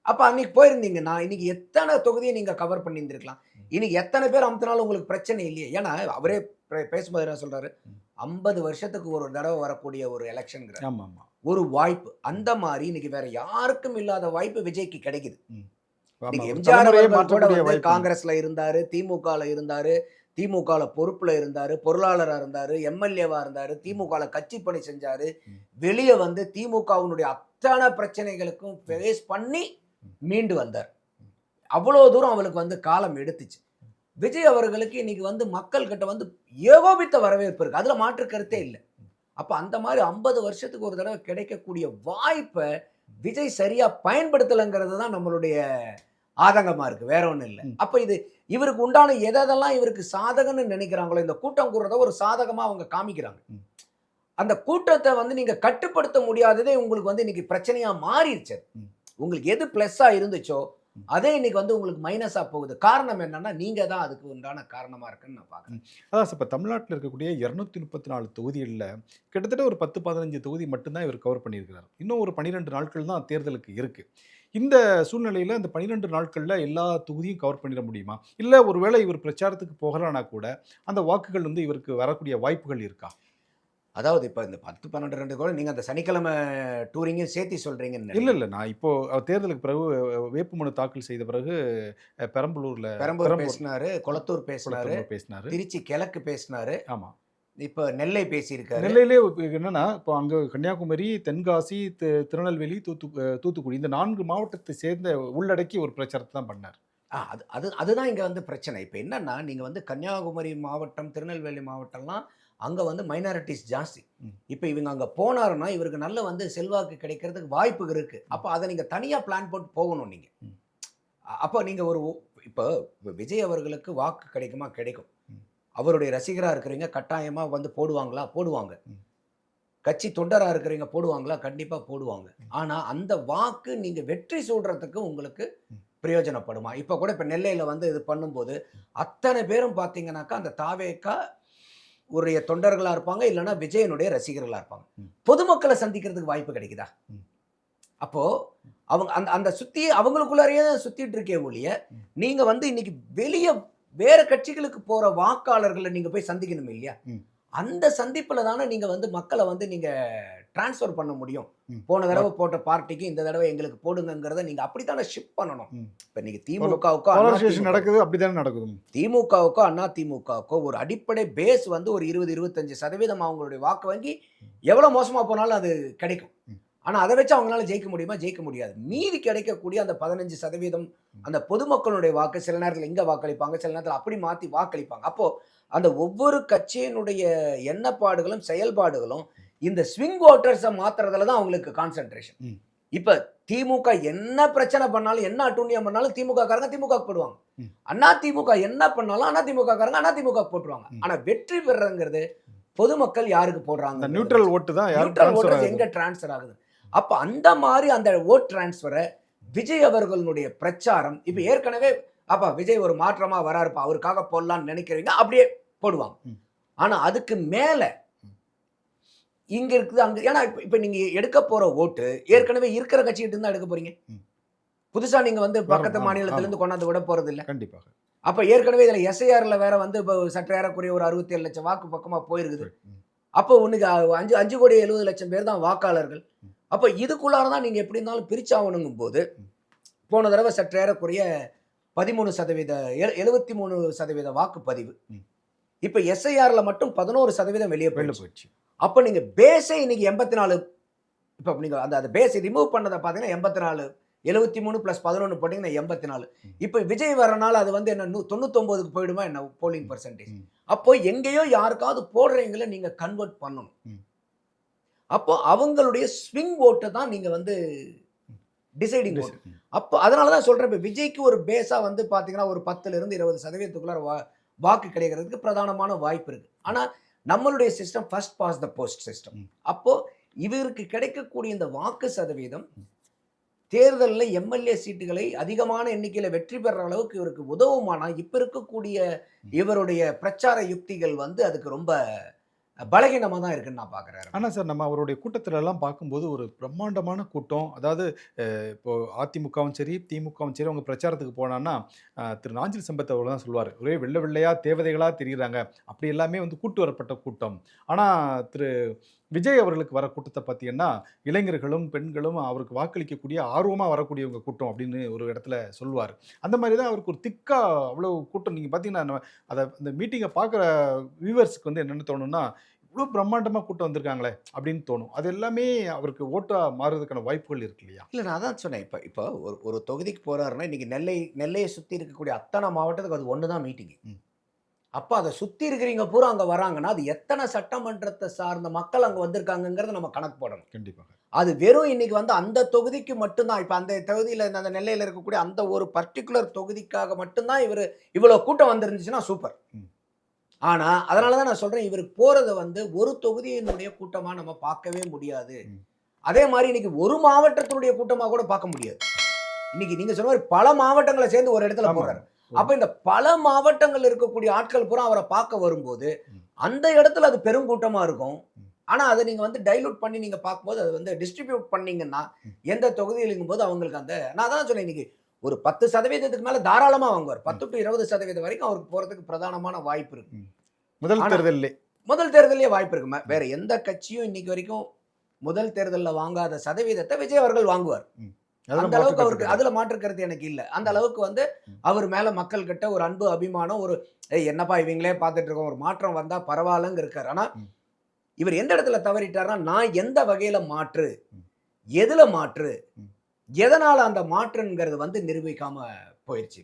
அப்ப அன்னைக்கு போயிருந்தீங்கன்னா இன்னைக்கு எத்தனை தொகுதியை நீங்க கவர் பண்ணியிருந்திருக்கலாம். இன்னைக்கு எத்தனை பேர் அமுத்தினாலும் உங்களுக்கு பிரச்சனை இல்லையே. ஏன்னா அவரே பேசும்போது என்ன சொல்றாரு, 50 வருஷத்துக்கு ஒரு தடவை வரக்கூடிய ஒரு எலெக்ஷன் ஒரு வாய்ப்பு. அந்த மாதிரி இன்னைக்கு வேற யாருக்கும் இல்லாத வாய்ப்பு விஜய்க்கு கிடைக்குது. இன்னைக்கு எம்ஜிஆர் கூட வந்து காங்கிரஸ்ல இருந்தாரு, திமுகல இருந்தாரு, திமுகல பொறுப்புல இருந்தாரு, பொருளாளரா இருந்தாரு, எம்எல்ஏவா இருந்தாரு, திமுகல கட்சி பணி செஞ்சாரு. வெளியே வந்து திமுகவினுடைய அத்தனை பிரச்சனைகளுக்கும் ஃபேஸ் பண்ணி மீண்டு வந்தார். அவ்வளவு தூரம் அவளுக்கு வந்து காலம் எடுத்துச்சு. விஜய் அவர்களுக்கு இன்னைக்கு வந்து மக்கள் கிட்ட வந்து ஏகோபித்த வரவேற்பு இருக்கு, அதுல மாற்று கருத்தே இல்லை. அப்ப அந்த மாதிரி 50 வருஷத்துக்கு ஒரு தடவை கிடைக்கக்கூடிய வாய்ப்பை விஜய் சரியா பயன்படுத்தலைங்கிறது தான் நம்மளுடைய ஆதங்கமா இருக்கு, வேற ஒண்ணும் இல்லை. அப்ப இது இவருக்கு உண்டான எதெல்லாம் இவருக்கு சாதகம்னு நினைக்கிறாங்களோ, இந்த கூட்டம் கூடுறத ஒரு சாதகமா அவங்க காமிக்கிறாங்க. அந்த கூட்டத்தை வந்து நீங்க கட்டுப்படுத்த முடியாததே உங்களுக்கு வந்து இன்னைக்கு பிரச்சனையா மாறிடுச்சு. உங்களுக்கு எது பிளஸ்ஸா இருந்துச்சோ அதே இன்னைக்கு வந்து உங்களுக்கு மைனஸா போகுது. காரணம் என்னன்னா நீங்க தான் அதுக்கு உண்டான காரணமா இருக்குன்னு நான் பார்க்குறேன். அதான் இப்போ தமிழ்நாட்டில் இருக்கக்கூடிய 234 தொகுதிகளில் கிட்டத்தட்ட ஒரு 10-15 தொகுதி மட்டும்தான் இவர் கவர் பண்ணியிருக்கிறார். இன்னும் ஒரு 12 நாட்கள் தான் தேர்தலுக்கு இருக்கு. இந்த சூழ்நிலையில் இந்த 12 நாட்களில் எல்லா தொகுதியும் கவர் பண்ணிட முடியுமா? இல்லை ஒருவேளை இவர் பிரச்சாரத்துக்கு போகலான்னா கூட அந்த வாக்குகள் வந்து இவருக்கு வரக்கூடிய வாய்ப்புகள் இருக்கா? அதாவது இப்போ இந்த 10-12 கூட நீங்க அந்த சனிக்கிழமை டூரிங்கும் சேர்த்து சொல்றீங்கன்னு. இல்லை நான் இப்போ தேர்தலுக்கு பிறகு வேட்புமனு தாக்கல் செய்த பிறகு பெரம்பலூர் பேசினாரு, கொளத்தூர் பேசினாரு, திருச்சி கிழக்கு பேசினாரு. ஆமா, இப்போ நெல்லை பேசியிருக்காரு. நெல்லையிலே என்னன்னா இப்போ அங்கே கன்னியாகுமரி, தென்காசி, திருநெல்வேலி, தூத்துக்குடி இந்த 4 மாவட்டத்தை சேர்ந்த உள்ளடக்கி ஒரு பிரச்சாரத்தை தான் பண்ணார். அதுதான் இங்க வந்து பிரச்சனை. இப்போ என்னன்னா நீங்க வந்து கன்னியாகுமரி மாவட்டம், திருநெல்வேலி மாவட்டம்லாம் அங்க வந்து மைனாரிட்டிஸ் ஜாஸ்தி. இப்போ இவங்க அங்க போனாருன்னா இவருக்கு நல்ல வந்து செல்வாக்கு கிடைக்கிறதுக்கு வாய்ப்பு இருக்கு. அப்போ அதை நீங்க தனியா பிளான் போட்டு போகணும் நீங்க. அப்போ நீங்க ஒரு இப்போ விஜய் அவர்களுக்கு வாக்கு கிடைக்குமா? கிடைக்கும். அவருடைய ரசிகரா இருக்கிறவங்க கட்டாயமா வந்து போடுவாங்களா? போடுவாங்க. கட்சி தொண்டரா இருக்கிறவங்க போடுவாங்களா? கண்டிப்பா போடுவாங்க. ஆனா அந்த வாக்கு நீங்க வெற்றி சொல்றதுக்கு உங்களுக்கு பிரயோஜனப்படுமா? இப்போ கூட இப்போ நெல்லையில வந்து இது பண்ணும்போது அத்தனை பேரும் பார்த்தீங்கன்னாக்கா அந்த தாவேக்கா உடைய தொண்டர்களா இருப்பாங்க, இல்லைன்னா விஜயனுடைய ரசிகர்களா இருப்பாங்க. பொதுமக்களை சந்திக்கிறதுக்கு வாய்ப்பு கிடைக்குதா? அப்போ அவங்க அந்த அந்த சுத்தி அவங்களுக்குள்ளாரையே சுத்திட்டு இருக்கே ஒழிய நீங்க வந்து இன்னைக்கு வெளியே வேற கட்சிகளுக்கு போற வாக்காளர்களை நீங்க போய் சந்திக்கணும் இல்லையா? அந்த சந்திப்புல தானே நீங்க வந்து மக்களை வந்து நீங்க டிரான்ஸ்ஃபர் பண்ண முடியும். போன தடவை போட்ட பார்ட்டிக்கு இந்த தடவை எங்களுக்கு போடுங்கிறத நீங்க அப்படித்தானே ஷிஃப்ட் பண்ணணும். இப்ப நீங்க திமுகவுக்கோ நடக்குது, அப்படித்தானே நடக்குது. திமுகவுக்கோ அதிமுகவுக்கோ ஒரு அடிப்படை பேஸ் வந்து ஒரு 20-25% அவங்களுடைய வாக்கு வங்கி எவ்வளவு மோசமா போனாலும் அது கிடைக்கும். ஆனால் அதை வச்சு அவங்களால ஜெயிக்க முடியுமா? ஜெயிக்க முடியாது. மீதி கிடைக்கக்கூடிய அந்த 15% அந்த பொதுமக்களுடைய வாக்கு சில நேரத்தில் இங்கே வாக்களிப்பாங்க, சில நேரத்தில் அப்படி மாற்றி வாக்களிப்பாங்க. அப்போ அந்த ஒவ்வொரு கட்சியினுடைய எண்ணப்பாடுகளும் செயல்பாடுகளும் இந்த ஸ்விங் ஓட்டர்ஸை மாத்துறதுல தான் அவங்களுக்கு கான்சென்ட்ரேஷன். இப்ப திமுக என்ன பிரச்சனை பண்ணாலும், என்ன அட்டூழியம் பண்ணாலும் திமுக காரங்க திமுக போடுவாங்க. அண்ணா திமுக என்ன பண்ணாலும் அண்ணா திமுக காரங்க அண்ணா திமுக போட்டுருவாங்க. ஆனா வெற்றி பெறங்கிறது பொதுமக்கள் யாருக்கு போடுறாங்க? நியூட்ரல் ஓட்டு தான் நியூட்ரல் ஓட்டர்ஸ் எங்க டிரான்ஸ்ஃபர் ஆகுது? அப்ப அந்த மாதிரி அந்த ஓட் டிரான்ஸ்ஃபரை விஜய் அவர்களுடைய பிரச்சாரம் இப்ப ஏற்கனவே அப்பா விஜய் ஒரு மாற்றமா வராருப்பா அவருக்காக போடலாம்னு நினைக்கிறீங்க, அப்படியே போடுவாங்க. ஆனா அதுக்கு மேல இங்க இருக்குது அங்க, ஏன்னா இப்ப நீங்க எடுக்க போற ஓட்டு ஏற்கனவே இருக்கிற கட்சிகிட்ட இருந்தா எடுக்க போறீங்க. புதுசா நீங்க வந்து பக்கத்து மாநிலத்துல இருந்து கொண்டாந்து விட போறது இல்ல. கண்டிப்பாக. அப்ப ஏற்கனவே இதுல எஸ்ஐஆர்ல வேற வந்து சற்று ஏறக்குறைய ஒரு 67 லட்சம் வாக்கு பக்கமா போயிருக்குது. அப்போ உனக்கு 5 கோடி 70 லட்சம் பேர் தான் வாக்காளர்கள். அப்ப இதுக்குள்ளாரதான் நீங்க எப்படி இருந்தாலும் பிரிச்சாகணுங்கும் போது போன தடவை சற்று ஏறக்குறைய 13% 73% வாக்குப்பதிவு. இப்ப எஸ்ஐஆர்ல மட்டும் 11% வெளியே போயிடுச்சு. அப்ப நீங்க பேஸே இன்னைக்கு 84. இப்ப நீங்க அந்த பேஸ் ரிமூவ் பண்ணதை பாத்தீங்கன்னா 84, 73 + 11 போட்டீங்கன்னா 84. இப்ப விஜய் வரனால அது வந்து என்ன 99க்கு போயிடுமா என்ன போலிங் பர்சன்டேஜ்? அப்போ எங்கேயோ யாருக்காவது போடுறீங்கள நீங்க கன்வெர்ட் பண்ணணும். அப்போ அவங்களுடைய ஸ்விங் ஓட்டை தான் நீங்க வந்து டிசைடிங் ஓட்டு. அப்போ அதனாலதான் சொல்றேன், இப்ப விஜய்க்கு ஒரு பேஸா வந்து பாத்தீங்கன்னா ஒரு 10 இருந்து 20% வாக்கு கிடைக்கிறதுக்கு பிரதானமான வாய்ப்பு இருக்கு. ஆனா நம்மளுடைய system first past the post system. அப்போ இவருக்கு கிடைக்கக்கூடிய இந்த வாக்கு சதவீதம் தேர்தலில் எம்எல்ஏ சீட்டுகளை அதிகமான எண்ணிக்கையில் வெற்றி பெற அளவுக்கு இவருக்கு உதவுமானா இப்ப இருக்கக்கூடிய இவருடைய பிரச்சார யுக்திகள் வந்து அதுக்கு ரொம்ப பலகீனமாக தான் இருக்குன்னு நான் பார்க்குறேன். ஆனால் சார், நம்ம அவருடைய கூட்டத்துல எல்லாம் பார்க்கும்போது ஒரு பிரம்மாண்டமான கூட்டம். அதாவது இப்போ அதிமுகவும் சரி திமுகவும் சரி அவங்க பிரச்சாரத்துக்கு போனான்னா திரு நாஞ்சில் சம்பத் அவர் தான் சொல்லுவார், ஒரே வெள்ளை வெள்ளையா தேவதைகளாக தெரியுறாங்க, அப்படி எல்லாமே வந்து கூட்டு வரப்பட்ட கூட்டம். ஆனால் திரு விஜய் அவர்களுக்கு வர கூட்டத்தை பார்த்தீங்கன்னா இளைஞர்களும் பெண்களும் அவருக்கு வாக்களிக்கக்கூடிய ஆர்வமாக வரக்கூடியவங்க கூட்டம் அப்படின்னு ஒரு இடத்துல சொல்லுவார். அந்த மாதிரி தான் அவருக்கு ஒரு திக்கா அவ்வளோ கூட்டம். நீங்கள் பார்த்தீங்கன்னா அதை அந்த மீட்டிங்கை பார்க்குற வியூவர்ஸுக்கு வந்து என்னென்னு தோணுன்னா, இவ்வளோ பிரம்மாண்டமாக கூட்டம் வந்திருக்காங்களே அப்படின்னு தோணும். அது எல்லாமே அவருக்கு ஓட்டாக மாறுறதுக்கான வாய்ப்புகள் இருக்கு இல்லையா? இல்லை, நான் அதான் சொன்னேன். இப்போ ஒரு தொகுதிக்கு போகிறாருன்னா இன்றைக்கி நெல்லையை சுற்றி இருக்கக்கூடிய அத்தனை மாவட்டத்துக்கு அது ஒன்று தான் மீட்டிங்கு. அப்போ அதை சுற்றி இருக்கிறீங்க பூரா அங்கே வராங்கன்னா அது எத்தனை சட்டமன்றத்தை சார்ந்த மக்கள் அங்கே வந்திருக்காங்கிறத நம்ம கணக்கு போடணும். கண்டிப்பாக. அது வெறும் இன்னைக்கு வந்து அந்த தொகுதிக்கு மட்டும்தான், இப்போ அந்த தொகுதியில் அந்த நெல்லையில் இருக்கக்கூடிய அந்த ஒரு பர்டிகுலர் தொகுதிக்காக மட்டும்தான் இவ்வளோ கூட்டம் வந்துருந்துச்சுன்னா சூப்பர். ஆனால் அதனால தான் நான் சொல்கிறேன், இவருக்கு போகிறத வந்து ஒரு தொகுதியினுடைய கூட்டமாக நம்ம பார்க்கவே முடியாது. அதே மாதிரி இன்னைக்கு ஒரு மாவட்டத்தினுடைய கூட்டமாக கூட பார்க்க முடியாது. இன்னைக்கு நீங்கள் சொன்ன மாதிரி பல மாவட்டங்களை சேர்ந்து ஒரு இடத்துல போகிறாரு. அப்ப இந்த பல மாவட்டங்கள் இருக்கக்கூடிய ஆட்கள் பூரா அவரை பார்க்க வரும்போது அந்த இடத்துல அது பெருங்கூட்டமா இருக்கும். ஆனா அதை நீங்க வந்து டைலூட் பண்ணி நீங்க பார்க்கும்போது அது வந்து டிஸ்ட்ரிபியூட் பண்ணீங்கன்னா எந்த தொகுதியிலும் போது அவங்களுக்கு அந்த, நான் தான் சொன்னேன், இன்னைக்கு ஒரு 10% மேல தாராளமா வாங்குவார். 10 to 20% வரைக்கும் அவருக்கு போறதுக்கு பிரதானமான வாய்ப்பு இருக்கு. முதல் தேர்தலே வாய்ப்பு இருக்கு. வேற எந்த கட்சியும் இன்னைக்கு வரைக்கும் முதல் தேர்தலில் வாங்காத சதவீதத்தை விஜய் அவர்கள் வாங்குவார். அந்த அளவுக்கு அவருக்கு அதுல மாற்று கருத்து எனக்கு இல்லை. அந்த அளவுக்கு வந்து அவர் மேல மக்கள் கிட்ட ஒரு அன்பு அபிமானம், ஒரு என்னப்பா இவங்களே பார்த்துட்டு இருக்கோம், ஒரு மாற்றம் வந்தா பரவாயில்லங்க இருக்காரு. ஆனா இவர் எந்த இடத்துல தவறிட்டாருன்னா, நான் எந்த வகையில மாற்று, எதுல மாற்று, எதனால அந்த மாற்றுங்கிறது வந்து நிரூபிக்காம போயிடுச்சு.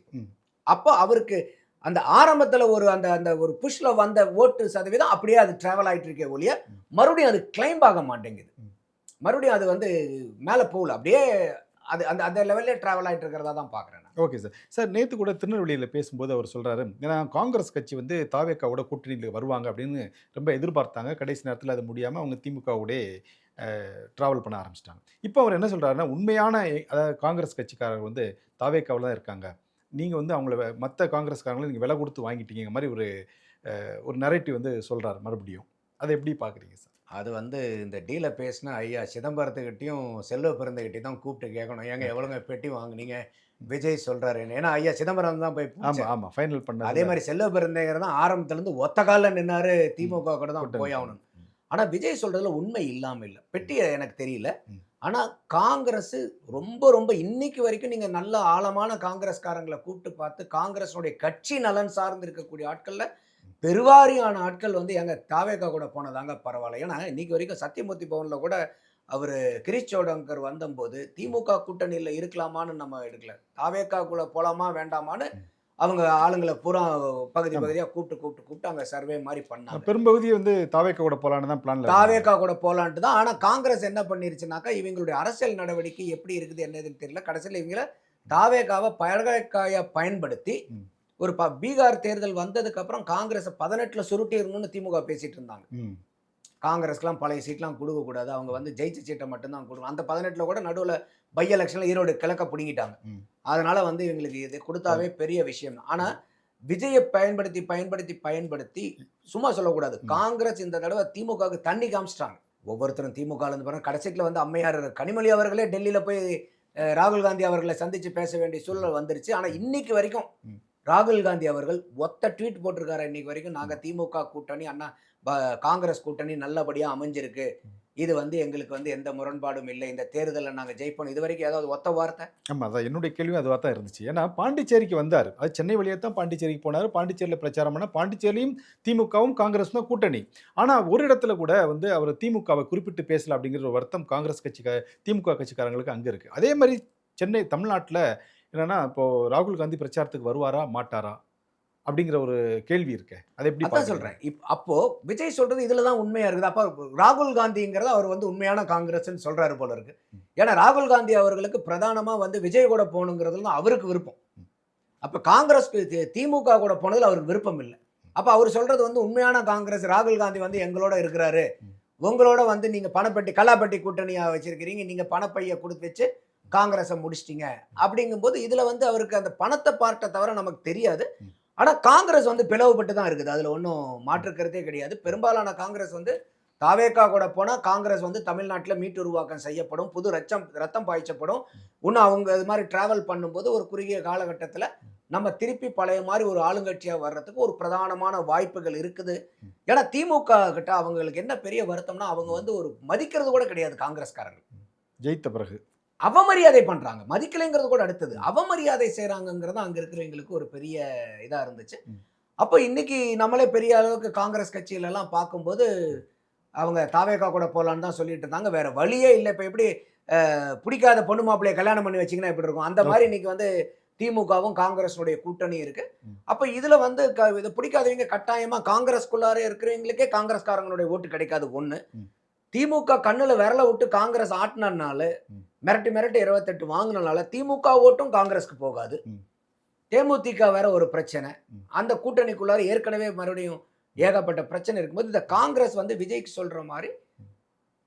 அப்போ அவருக்கு அந்த ஆரம்பத்துல ஒரு அந்த ஒரு புஷ்ல வந்த ஓட்டு சதவீதம் அப்படியே அது டிராவல் ஆயிட்டு இருக்கே ஒழிய மறுபடியும் அது கிளைம் ஆக மாட்டேங்குது. மறுபடியும் அது வந்து மேல போகல, அப்படியே அது அந்த லெவல்லே டிராவல் ஆகிட்டு இருக்கிறதா தான் பார்க்குறேன். Okay sir. சார், நேற்று கூட திருநெல்வேலியில் பேசும்போது அவர் சொல்கிறாரு, ஏன்னா காங்கிரஸ் கட்சி வந்து தாவேக்காவோட கூட்டணியில் வருவாங்க அப்படின்னு ரொம்ப எதிர்பார்த்தாங்க. கடைசி நேரத்தில் அது முடியாமல் அவங்க திமுகவோட ட்ராவல் பண்ண ஆரம்பிச்சிட்டாங்க. இப்போ அவர் என்ன சொல்கிறாருன்னா, உண்மையான அதாவது காங்கிரஸ் கட்சிக்காரர் வந்து தாவேக்காவில் தான் இருக்காங்க, நீங்கள் வந்து அவங்கள மற்ற காங்கிரஸ்காரங்களை நீங்கள் விலை கொடுத்து வாங்கிட்டீங்க மாதிரி ஒரு நரேட்டிவ் வந்து சொல்கிறார் மறுபடியும். அதை எப்படி பார்க்குறீங்க சார்? அது வந்து இந்த டீலை பேசினா ஐயா சிதம்பரத்துக்கிட்டையும் செல்வ பிறந்தகிட்டையும் தான் கூப்பிட்டு கேட்கணும், ஏங்க எவ்வளோங்க பெட்டி வாங்குனீங்க விஜய் சொல்கிறாரு. ஏன்னா ஐயா சிதம்பரம் தான் போய் ஆமாம் ஃபைனல் பண்ண. அதே மாதிரி செல்வ பிறந்தகர் தான் ஆரம்பத்துலேருந்து ஒத்த காலில் நின்னாரு, திமுக கூட தான் போய் ஆகணும். ஆனால் விஜய் சொல்கிறதுல உண்மை இல்லாமல் இல்லை. பெட்டியை எனக்கு தெரியல. ஆனால் காங்கிரஸ் ரொம்ப ரொம்ப இன்னைக்கு வரைக்கும் நீங்கள் நல்ல ஆழமான காங்கிரஸ்காரங்களை கூப்பிட்டு பார்த்து காங்கிரஸுடைய கட்சி நலன் சார்ந்து இருக்கக்கூடிய ஆட்களில் பெருவாரியான ஆட்கள் வந்து எங்க தாவேக்கா கூட போனதாங்க பரவாயில்ல. ஏன்னா இன்னைக்கு வரைக்கும் சத்தியமூர்த்தி பவனில் கூட அவர் கிரீஷ் சோடங்கர் வந்தபோது திமுக கூட்டணியில் இருக்கலாமான்னு நம்ம எடுக்கல, தாவேக்காக்குள்ள போலாமா வேண்டாமான்னு அவங்க ஆளுங்களை பூரா பகுதியாக கூப்பிட்டு அங்கே சர்வே மாதிரி பண்ணாங்க. பெரும்பகுதியை வந்து தாவேக்கா கூட போலான்னு தான் பிளான். தாவேக்கா கூட போலான்ட்டு தான். ஆனால் காங்கிரஸ் என்ன பண்ணிருச்சுனாக்கா, இவங்களுடைய அரசியல் நடவடிக்கை எப்படி இருக்குது என்னதுன்னு தெரியல. கடைசியில் இவங்கள தாவேக்காவை பழகாய பயன்படுத்தி ஒரு பீகார் தேர்தல் வந்ததுக்கு அப்புறம் காங்கிரஸ் 18ல் சுருட்டிடணும்னு திமுக பேசிட்டு இருந்தாங்க. காங்கிரஸ்க்குலாம் பழைய சீட்லாம் கொடுக்கக்கூடாது, அவங்க வந்து ஜெயிச்ச சீட்டை மட்டும்தான் கொடுக்கணும். அந்த 18ல் கூட நடுவில் பை எலெக்ஷனில் ஈரோடு கிழக்க பிடுங்கிட்டாங்க. அதனால வந்து இவங்களுக்கு இது கொடுத்தாவே பெரிய விஷயம். ஆனால் விஜயை பயன்படுத்தி சும்மா சொல்லக்கூடாது. காங்கிரஸ் இந்த தடவை திமுகவுக்கு தண்ணி காமிச்சிட்டாங்க. ஒவ்வொருத்தரும் திமுகலேருந்து பாருங்க, கடைசியில் வந்து அம்மையார் கனிமொழி அவர்களே டெல்லியில் போய் ராகுல் காந்தி அவர்களை சந்தித்து பேச வேண்டிய சூழல் வந்துருச்சு. ஆனால் இன்னைக்கு வரைக்கும் ராகுல் காந்தி அவர்கள் ஒத்த ட்வீட் போட்டிருக்காரு. இன்னைக்கு வரைக்கும் நாங்கள் திமுக கூட்டணி காங்கிரஸ் கூட்டணி நல்லபடியாக அமைஞ்சிருக்கு, இது வந்து எங்களுக்கு வந்து எந்த முரண்பாடும் இல்லை, இந்த தேர்தலில் நாங்கள் ஜெயிப்போம், இது வரைக்கும் ஏதாவது ஒத்த வார்த்தை? ஆமாம், அதான் என்னுடைய கேள்வியும் அதுவாக தான் இருந்துச்சு. ஏன்னா பாண்டிச்சேரிக்கு வந்தார், அது சென்னை வழியாக தான் பாண்டிச்சேரிக்கு போனார். பாண்டிச்சேரியில் பிரச்சாரம் பண்ணால் பாண்டிச்சேரியும் திமுகவும் காங்கிரஸ் தான் கூட்டணி. ஆனால் ஒரு இடத்துல கூட வந்து அவர் திமுகவை குறிப்பிட்டு பேசல அப்படிங்கிற ஒரு வருத்தம் காங்கிரஸ் திமுக கட்சிக்காரங்களுக்கு அங்கே இருக்குது. அதே மாதிரி சென்னை தமிழ்நாட்டில் என்னன்னா, இப்போது ராகுல் காந்தி பிரச்சாரத்துக்கு வருவாரா மாட்டாரா அப்படிங்கிற ஒரு கேள்வி இருக்கு. அதை எப்படி அதான் சொல்றேன். அப்போ விஜய் சொல்றது இதுல தான் உண்மையா இருக்குது. அப்ப ராகுல் காந்திங்கிறத அவர் வந்து உண்மையான காங்கிரஸ்ன்னு சொல்றாரு போல இருக்கு. ஏன்னா ராகுல் காந்தி அவர்களுக்கு பிரதானமா வந்து விஜய் கூட போகணுங்கிறதுல தான் அவருக்கு விருப்பம். அப்ப காங்கிரஸ் திமுக கூட போனதுல அவருக்கு விருப்பம் இல்லை. அப்ப அவர் சொல்றது வந்து உண்மையான காங்கிரஸ், ராகுல் காந்தி வந்து எங்களோட இருக்கிறாரு, உங்களோட வந்து நீங்க பணப்பட்டி கல்லாப்பட்டி கூட்டணியா வச்சிருக்கிறீங்க, நீங்க பணப்பைய கொடுத்து வச்சு காங்கிரஸை முடிச்சிட்டீங்க அப்படிங்கும்போது இதுல வந்து அவருக்கு அந்த பணத்தை பார்ட்ட தவிர நமக்கு தெரியாது. ஆனால் காங்கிரஸ் வந்து பிளவுபட்டு தான் இருக்குது, அதில் ஒன்றும் மாற்றுக்கிறதே கிடையாது. பெரும்பாலான காங்கிரஸ் வந்து தாவேக்கா கூட போனால் காங்கிரஸ் வந்து தமிழ்நாட்டில் மீட்டுருவாக்கம் செய்யப்படும், புது ரத்தம் பாய்ச்சப்படும். இன்னும் அவங்க இது மாதிரி ட்ராவல் பண்ணும்போது ஒரு குறுகிய காலகட்டத்தில் நம்ம திருப்பி பழைய மாதிரி ஒரு ஆளுங்கட்சியாக வர்றதுக்கு ஒரு பிரதானமான வாய்ப்புகள் இருக்குது. ஏன்னா திமுக கிட்ட அவங்களுக்கு என்ன பெரிய வருத்தம்னா, அவங்க வந்து ஒரு மதிக்கிறது கூட கிடையாது காங்கிரஸ்காரங்க. ஜெயித்த பிறகு அவமரியாதை பண்றாங்க, மதிக்கலைங்கிறது கூட அடுத்தது அவமரியாதை செய்யறாங்கிறது அங்க இருக்கிறவங்களுக்கு ஒரு பெரிய இதா இருந்துச்சு. அப்போ இன்னைக்கு நம்மளே பெரிய அளவுக்கு காங்கிரஸ் கட்சியில எல்லாம் பார்க்கும்போது அவங்க தாவேக்கா கூட போலான்னு தான் சொல்லிட்டு இருந்தாங்க. வேற வழியே இல்லை. இப்ப எப்படி பிடிக்காத பொண்ணு மாப்பிள்ளைய கல்யாணம் பண்ணி வச்சிங்கன்னா எப்படி இருக்கும், அந்த மாதிரி இன்னைக்கு வந்து திமுகவும் காங்கிரஸுடைய கூட்டணி இருக்கு. அப்ப இதுல வந்து இது பிடிக்காதவங்க கட்டாயமா காங்கிரஸ்குள்ளாரே இருக்கிறவங்களுக்கே காங்கிரஸ்காரங்களுடைய ஓட்டு கிடைக்காது. ஒண்ணு, திமுக கண்ணுல விரல விட்டு காங்கிரஸ் ஆட்டினால மிரட்டி 28 வாங்கினால திமுக ஓட்டும் காங்கிரஸ்க்கு போகாது. தேமுதிக வேற ஒரு பிரச்சனை, அந்த கூட்டணிக்குள்ளார ஏற்கனவே மறுபடியும் ஏகப்பட்ட பிரச்சனை இருக்கும்போது இந்த காங்கிரஸ் வந்து விஜய்க்கு சொல்ற மாதிரி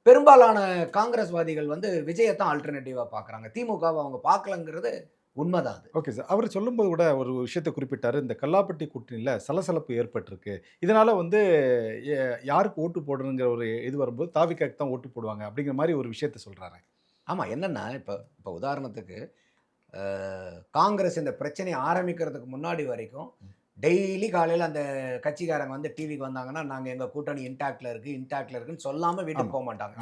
பெரும்பாலான காங்கிரஸ்வாதிகள் வந்து விஜயத்தான் ஆல்டர்னேட்டிவா பாக்குறாங்க, திமுகவை அவங்க பார்க்கலங்கிறது உண்மைதான். ஓகே சார், அவர் சொல்லும்போது கூட ஒரு விஷயத்தை குறிப்பிட்டாரு, இந்த கல்லாப்பட்டி கூட்டணியில் சலசலப்பு ஏற்பட்டிருக்கு, இதனால வந்து யாருக்கு ஓட்டு போடணுங்கிற ஒரு இது வரும்போது தாவிக்காக்கு தான் ஓட்டு போடுவாங்க அப்படிங்கிற மாதிரி ஒரு விஷயத்த சொல்றாரு. ஆமாம், என்னென்னா இப்போ உதாரணத்துக்கு காங்கிரஸ் இந்த பிரச்சனையை ஆரம்பிக்கிறதுக்கு முன்னாடி வரைக்கும் டெய்லி காலையில் அந்த கட்சிக்காரங்க வந்து டிவிக்கு வந்தாங்கன்னா நாங்கள் எங்கள் கூட்டணி இன்டாக்டில் இருக்குன்னு சொல்லாமல் வீட்டுக்கு போக மாட்டாங்க.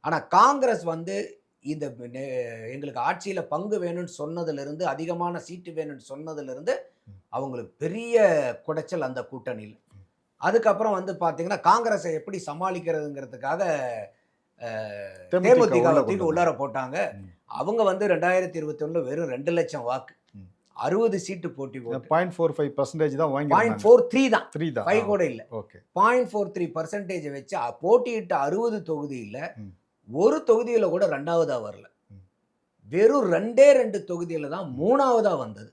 ஆனால் காங்கிரஸ் வந்து இந்த எங்களுக்கு ஆட்சியில் பங்கு வேணும்னு சொன்னதுலேருந்து, அதிகமான சீட்டு வேணும்னு சொன்னதுலேருந்து அவங்களுக்கு பெரிய குடைச்சல் அந்த கூட்டணியில். அதுக்கப்புறம் வந்து பார்த்தீங்கன்னா காங்கிரஸை எப்படி சமாளிக்கிறதுங்கிறதுக்காக தேமுதிக உள்ளார போட்டாங்க. அவங்க வந்து 2021 வெறும் 2 லட்சம் வாக்கு, 60 சீட்டு போட்டி போட்டு 0.45% தான் வாங்கி, 0.43 தான், 5 கூட இல்லை, ஓகே 0.43% வச்சு போட்டியிட்ட 60 தொகுதியில் ஒரு தொகுதியில் கூட 2வதா வரல, வெறும் 2 தொகுதியில் தான் 3வதா வந்தது.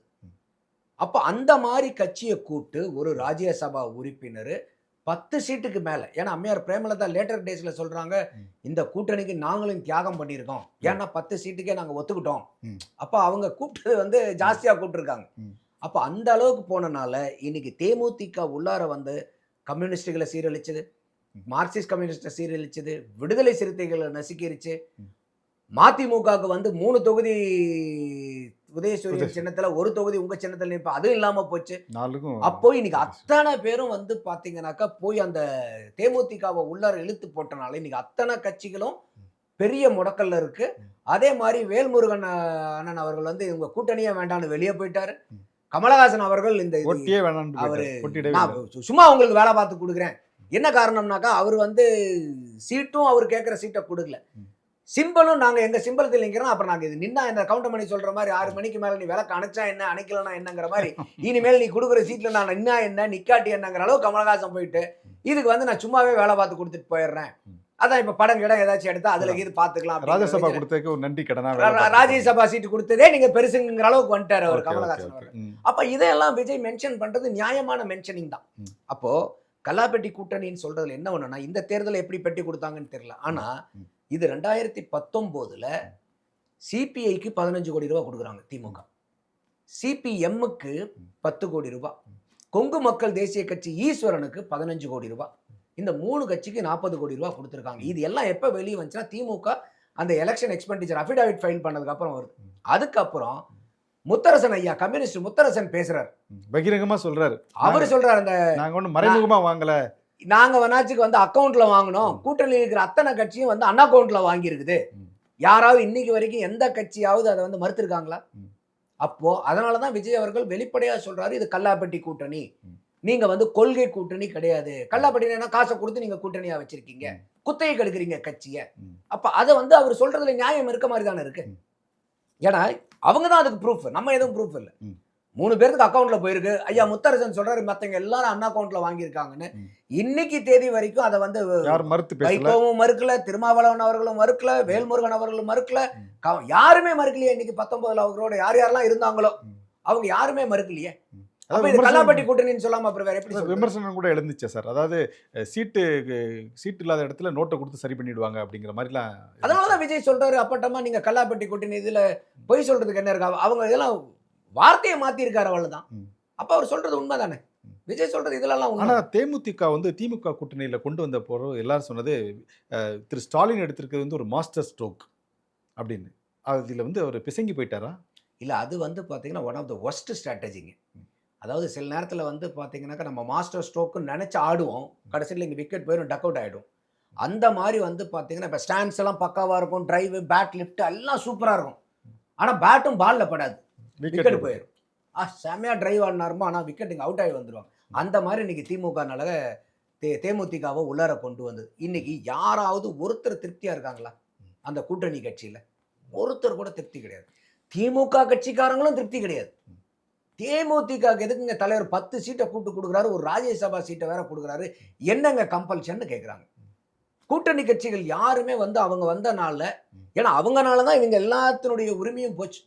அப்போ அந்த மாதிரி கட்சியை கூப்பிட்டு ஒரு ராஜ்யசபா உறுப்பினர் 10 சீட்டுக்கு மேலே, ஏன்னா அம்மையார் பிரேமலதா லேட்டர் டேஸில் சொல்கிறாங்க இந்த கூட்டணிக்கு நாங்களும் தியாகம் பண்ணியிருக்கோம், ஏன்னா 10 சீட்டுக்கே நாங்கள் ஒத்துக்கிட்டோம். அப்போ அவங்க கூப்பிட்டது வந்து ஜாஸ்தியாக கூப்பிட்டுருக்காங்க. அப்போ அந்த அளவுக்கு போனனால இன்னைக்கு தேமுதிக உள்ளார வந்து கம்யூனிஸ்டுகளை சீரழிச்சது, மார்க்சிஸ்ட் கம்யூனிஸ்டை சீரழிச்சது, விடுதலை சிறுத்தைகளை நசுக்கிருச்சு. மதிமுகவுக்கு வந்து 3 தொகுதி உதயசூரியன் சின்னத்துல, 1 தொகுதி உங்க சின்னத்துல நிற்ப, அதுவும் இல்லாம போச்சு. அப்போ இன்னைக்கு அத்தனை பேரும் வந்து பாத்தீங்கன்னாக்கா போய் அந்த தேமுதிகவை உள்ளார இழுத்து போட்டனால இன்னைக்கு அத்தனை கட்சிகளும் பெரிய முடக்கல்ல இருக்கு. அதே மாதிரி வேல்முருகன் அண்ணன் அவர்கள் வந்து இவங்க கூட்டணியே வேண்டாம்னு வெளியே போயிட்டாரு. கமலஹாசன் அவர்கள் இந்த அவரு சும்மா அவங்களுக்கு வேலை பார்த்து கொடுக்குறேன், என்ன காரணம்னாக்கா அவர் வந்து சீட்டும் அவர் கேட்குற சீட்டை கொடுக்கல, சிம்பலும் நாங்க எங்க சிம்பலத்தில் நிக்கிறோம். அப்புறம் நாங்க இது நின்னா என்ன கவுண்டமணி சொல்ற மாதிரி 6 மணிக்கு மேல நீ விளக்கு அணைச்சா என்ன அணைக்கலனா என்னங்கிற மாதிரி இனிமேல் நீ கொடுக்குற சீட்ல நான் நின்னா என்ன நிக்காட்டி என்னங்கிற அளவு கமலஹாசன் போயிட்டு இதுக்கு வந்து நான் சும்மாவே வேலை பார்த்து கொடுத்துட்டு போயிடுறேன். அதான் இப்ப படம் கிடம் ஏதாச்சும் எடுத்தா அதுல இது பாத்துக்கலாம். ராஜ்யசபா கொடுத்ததுக்கு ஒரு நன்றி கடனா ராஜ்யசபா சீட்டு கொடுத்ததே நீங்க பெருசுங்கிற அளவுக்கு வந்துட்டாரு அவர் கமலஹாசன் அவர்கள். அப்ப இதெல்லாம் விஜய் மென்ஷன் பண்றது நியாயமான மென்ஷனிங் தான். அப்போ கல்லாப்பெட்டி கூட்டணின்னு சொல்றதுல என்ன ஒண்ணுன்னா இந்த தேர்தலை எப்படி பெட்டி கொடுத்தாங்கன்னு தெரியல. ஆனா இது 2019ல சிபிஐக்கு 15 கோடி ரூபாய் கொடுக்குறாங்க திமுக, சிபிஎம்முக்கு 10 கோடி ரூபாய், கொங்கு மக்கள் தேசிய கட்சி ஈஸ்வரனுக்கு 15 கோடி ரூபாய், இந்த 3 கட்சிக்கு 40 கோடி ரூபாய் கொடுத்துருக்காங்க. இது எல்லாம் எப்ப வெளியே வந்துச்சுன்னா திமுக அந்த எலெக்ஷன் எக்ஸ்பெண்டிச்சர் அஃபிடாவிட் ஃபைல் பண்ணதுக்கு அப்புறம் வருது. அதுக்கப்புறம் முத்தரசன் ஐயா கம்யூனிஸ்ட் முத்தரசன் பேசுறாரு, பகிரங்கமா சொல்றாரு. அவரு சொல்றாரு அந்த நாங்க ஒன்றும் மறைமுகமா வாங்கல, நாங்க வனாச்சுக்கு வந்து அக்கௌண்ட்ல வாங்கினோம், கூட்டணியில் இருக்கிற அத்தனை கட்சியும் வந்து அன் அக்கௌண்ட்ல வாங்கி இருக்குது. யாராவது இன்னைக்கு வரைக்கும் எந்த கட்சியாவது அதை வந்து மறுத்திருக்காங்களா? அப்போ அதனாலதான் விஜய் அவர்கள் வெளிப்படையா சொல்றாரு இது கல்லாப்பட்டி கூட்டணி, நீங்க வந்து கொள்கை கூட்டணி கிடையாது. கல்லாப்பட்டி காசை கொடுத்து நீங்க கூட்டணியா வச்சிருக்கீங்க, குத்தகை கெடுக்கிறீங்க கட்சிய. அப்ப அதை வந்து அவர் சொல்றதுல நியாயம் இருக்க மாதிரி தானே இருக்கு. ஏன்னா அவங்க தான் அதுக்கு ப்ரூஃப், நம்ம எதுவும் ப்ரூஃப் இல்லை. 3 பேருக்கு அக்கௌண்ட்ல போயிருக்கு. ஐயா முத்தரசன் சொல்றாரு மத்தவங்க எல்லாரும் அண்ணா அக்கௌண்ட்ல வாங்கியிருக்காங்கன்னு. இன்னைக்கு தேதி வரைக்கும் அதை வந்து வைகோவும் மறுக்கல, திருமாவளவன் அவர்களும் மறுக்கல, வேல்முருகன் அவர்களும் மறுக்கல, யாருமே மறுக்கலையே. இன்னைக்கு 19 அவர்களோட யார் யாரெல்லாம் இருந்தாங்களோ அவங்க யாருமே மறுக்கலையே. அப்ப இது கல்லாப்பட்டி கூட்டணின்னு சொல்லாம அப்புறம் வேற எப்படி? விமர்சனம் கூட எழுந்துச்சு சார். அதாவது சீட்டு இல்லாத இடத்துல நோட்டை கொடுத்து சரி பண்ணிடுவாங்க அப்படிங்கிற மாதிரிலாம். அதனாலதான் விஜய் சொல்றாரு அப்பட்டமா நீங்க கல்லாப்பட்டி கூட்டணி இதுல பொய் சொல்றதுக்கு என்ன இருக்கா? அவங்க இதெல்லாம் வார்த்தையை மாத்தி இருக்காரு, அவ்வளவுதான். அப்ப அவர் சொல்றது உண்மைதானே, விஜய் சொல்றது இதெல்லாம். ஆனா தேமுதிக வந்து திமுக கூட்டணியில கொண்டு வந்த போறோம் எல்லாரும் சொன்னது திரு ஸ்டாலின் எடுத்திருக்கிறது வந்து ஒரு மாஸ்டர் ஸ்ட்ரோக் அப்படின்னு. அதுல வந்து அவர் பிசங்கி போயிட்டாரா? இல்ல, அது வந்து பாத்தீங்கன்னா ஒன் ஆஃப் த ஒர்ஸ்ட் ஸ்ட்ராட்டஜிங்க. அதாவது சில நேரத்தில் வந்து பார்த்தீங்கன்னாக்கா நம்ம மாஸ்டர் ஸ்ட்ரோக்குன்னு நினச்சி ஆடுவோம், கடைசியில் இங்கே விக்கெட் போயிடும், டக் அவுட் ஆகிடும். அந்த மாதிரி வந்து பார்த்தீங்கன்னா இப்போ ஸ்டாண்ட்ஸ் எல்லாம் பக்காவாக இருக்கும், டிரைவு பேட் லிஃப்ட் எல்லாம் சூப்பராக இருக்கும். ஆனால் பேட்டும் பாலில் படாது, விக்கெட் போயிடும். செம்மையாக டிரைவ் ஆடினாருமா, ஆனால் விக்கெட் இங்கே அவுட் ஆகி வந்துடுவாங்க. அந்த மாதிரி இன்னைக்கு திமுகனால தேமுதிகவை உள்ளார கொண்டு வந்தது. இன்னைக்கு யாராவது ஒருத்தர் திருப்தியாக இருக்காங்களா? அந்த கூட்டணி கட்சியில் ஒருத்தர் கூட திருப்தி கிடையாது. திமுக கட்சிக்காரங்களும் திருப்தி கிடையாது. தேமுதிக எதுக்குங்க தலைவர் 10 சீட்டை கூட்டு கொடுக்குறாரு, ஒரு ராஜ்யசபா சீட்டை வேற கொடுக்குறாரு, என்னங்க கம்பல்ஷன் கேட்குறாங்க. கூட்டணி கட்சிகள் யாருமே வந்து அவங்க வந்தனால, ஏன்னா அவங்கனால தான் இவங்க எல்லாத்தினுடைய உரிமையும் போச்சு.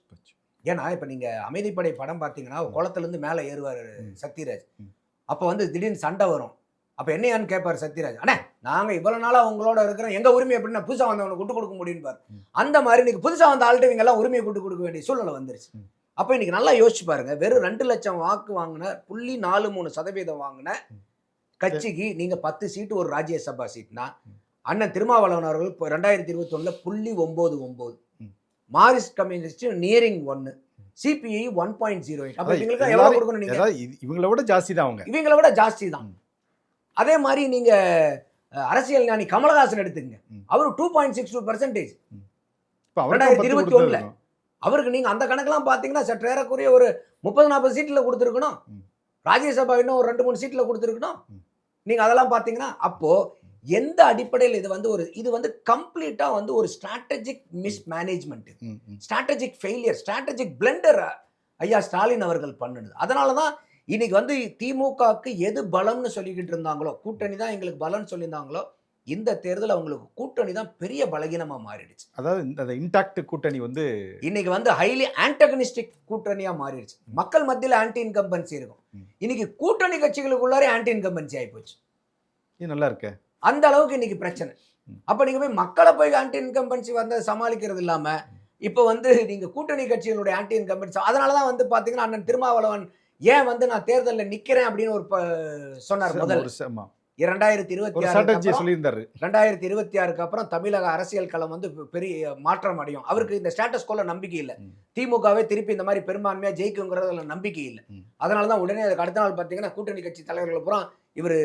ஏன்னா இப்போ நீங்க அமைதிப்படை படம் பார்த்தீங்கன்னா குளத்துலேருந்து மேலே ஏறுவார் சத்யராஜ். அப்போ வந்து திடீர்னு சண்டை வரும். அப்போ என்னையான்னு கேட்பார் சத்யராஜ், அண்ணே நாங்கள் இவ்வளோ நாளாக அவங்களோட இருக்கிறோம், எங்கள் உரிமை எப்படின்னா புதுசாக வந்தவங்களை விட்டு கொடுக்க முடியும்பார். அந்த மாதிரி இன்னைக்கு புதுசாக வந்த ஆள்கிட்ட இவங்க எல்லாம் உரிமையை விட்டு கொடுக்க வேண்டிய சூழ்நிலை வந்துருச்சு. அப்போ இன்னைக்கு நல்லா யோசிச்சு பாருங்க, வெறும் 2 லட்சம் வாக்கு வாங்கின 0.43% வாங்கின கட்சிக்கு நீங்க 10 சீட்டு ஒரு ராஜ்யசபா சீட்னா, அண்ணன் திருமாவளவன் அவர்கள் 2021 0.99, மார்க்சிஸ்ட் கம்யூனிஸ்ட் நியரிங் 1, சிபிஐ 1.08. அப்ப இவங்களுக்கு எவ்வளவு கொடுக்கணும்? நீங்க இவங்களை விட ஜாஸ்தி தான், அவங்க இவங்களை விட ஜாஸ்தி தான். அதே மாதிரி நீங்க அரசியல் ஞானி கமலஹாசன் எடுத்துங்க, அவரு 2.62%. 2021 அவருக்கு நீங்க அந்த கணக்கெல்லாம் பாத்தீங்கன்னா சற்று ஏறக்குறைய ஒரு 30-40 சீட்ல கொடுத்துருக்கணும். ராஜ்யசபா இன்னும் ஒரு 2-3 சீட்ல கொடுத்துருக்கணும். நீங்க அதெல்லாம் பாத்தீங்கன்னா அப்போ எந்த அடிப்படையில் இது வந்து கம்ப்ளீட்டா வந்து ஒரு strategic miss management, strategic failure, strategic blender ஐயா ஸ்டாலின் அவர்கள் பண்ணுது. அதனாலதான் இன்னைக்கு வந்து திமுகவுக்கு எது பலம்னு சொல்லிக்கிட்டு இருந்தாங்களோ, கூட்டணி தான் எங்களுக்கு பலம்னு சொல்லியிருந்தாங்களோ, இந்த தேர்தல் அவங்களுக்கு கூட்டணி தான் பெரிய பலகீனமா மாறிடுச்சு. அதாவது இந்த இன்டாக்ட் கூட்டணி வந்து இன்னைக்கு வந்து ஹைலி ஆன்டகனிஸ்டிக் கூட்டணியா மாறிடுச்சு. மக்கள் மத்தியில் ஆன்டி இன்கம்பன்சி இருக்கும், இன்னைக்கு கூட்டணி கட்சிகளுக்குள்ளாரே ஆன்டி இன்கம்பன்சி ஆகி போச்சு. இது நல்லா இருக்கு, அந்த அளவுக்கு இன்னைக்கு பிரச்சனை. அப்ப நீங்க போய் மக்களை போய் ஆன்டி இன்கம்பன்சி வந்து சமாளிக்கிறது இல்லாம இப்ப வந்து நீங்க கூட்டணி கட்சிகளுடைய ஆன்டி இன்கம்பன்சி. அதனாலதான் வந்து பாத்தீங்கன்னா அண்ணன் திருமாவளவன் ஏன் வந்து நான் தேர்தலில் நிக்கிறேன் அப்படின்னு ஒரு சொன்னார். முதல் 2026 அப்புறம் தமிழக அரசியல் களம் வந்து பெரிய மாற்றம் அடையும். அவருக்கு இந்த ஸ்டேட்டஸ் கோல நம்பிக்கை இல்லை, திமுகவே திருப்பி இந்த மாதிரி பெரும்பான்மையா ஜெயிக்குங்கிறதுல நம்பிக்கை இல்லை. அதனாலதான் உடனே அதுக்கு அடுத்த நாள் பார்த்தீங்கன்னா கூட்டணி கட்சி தலைவர்கள் பூரா இவர்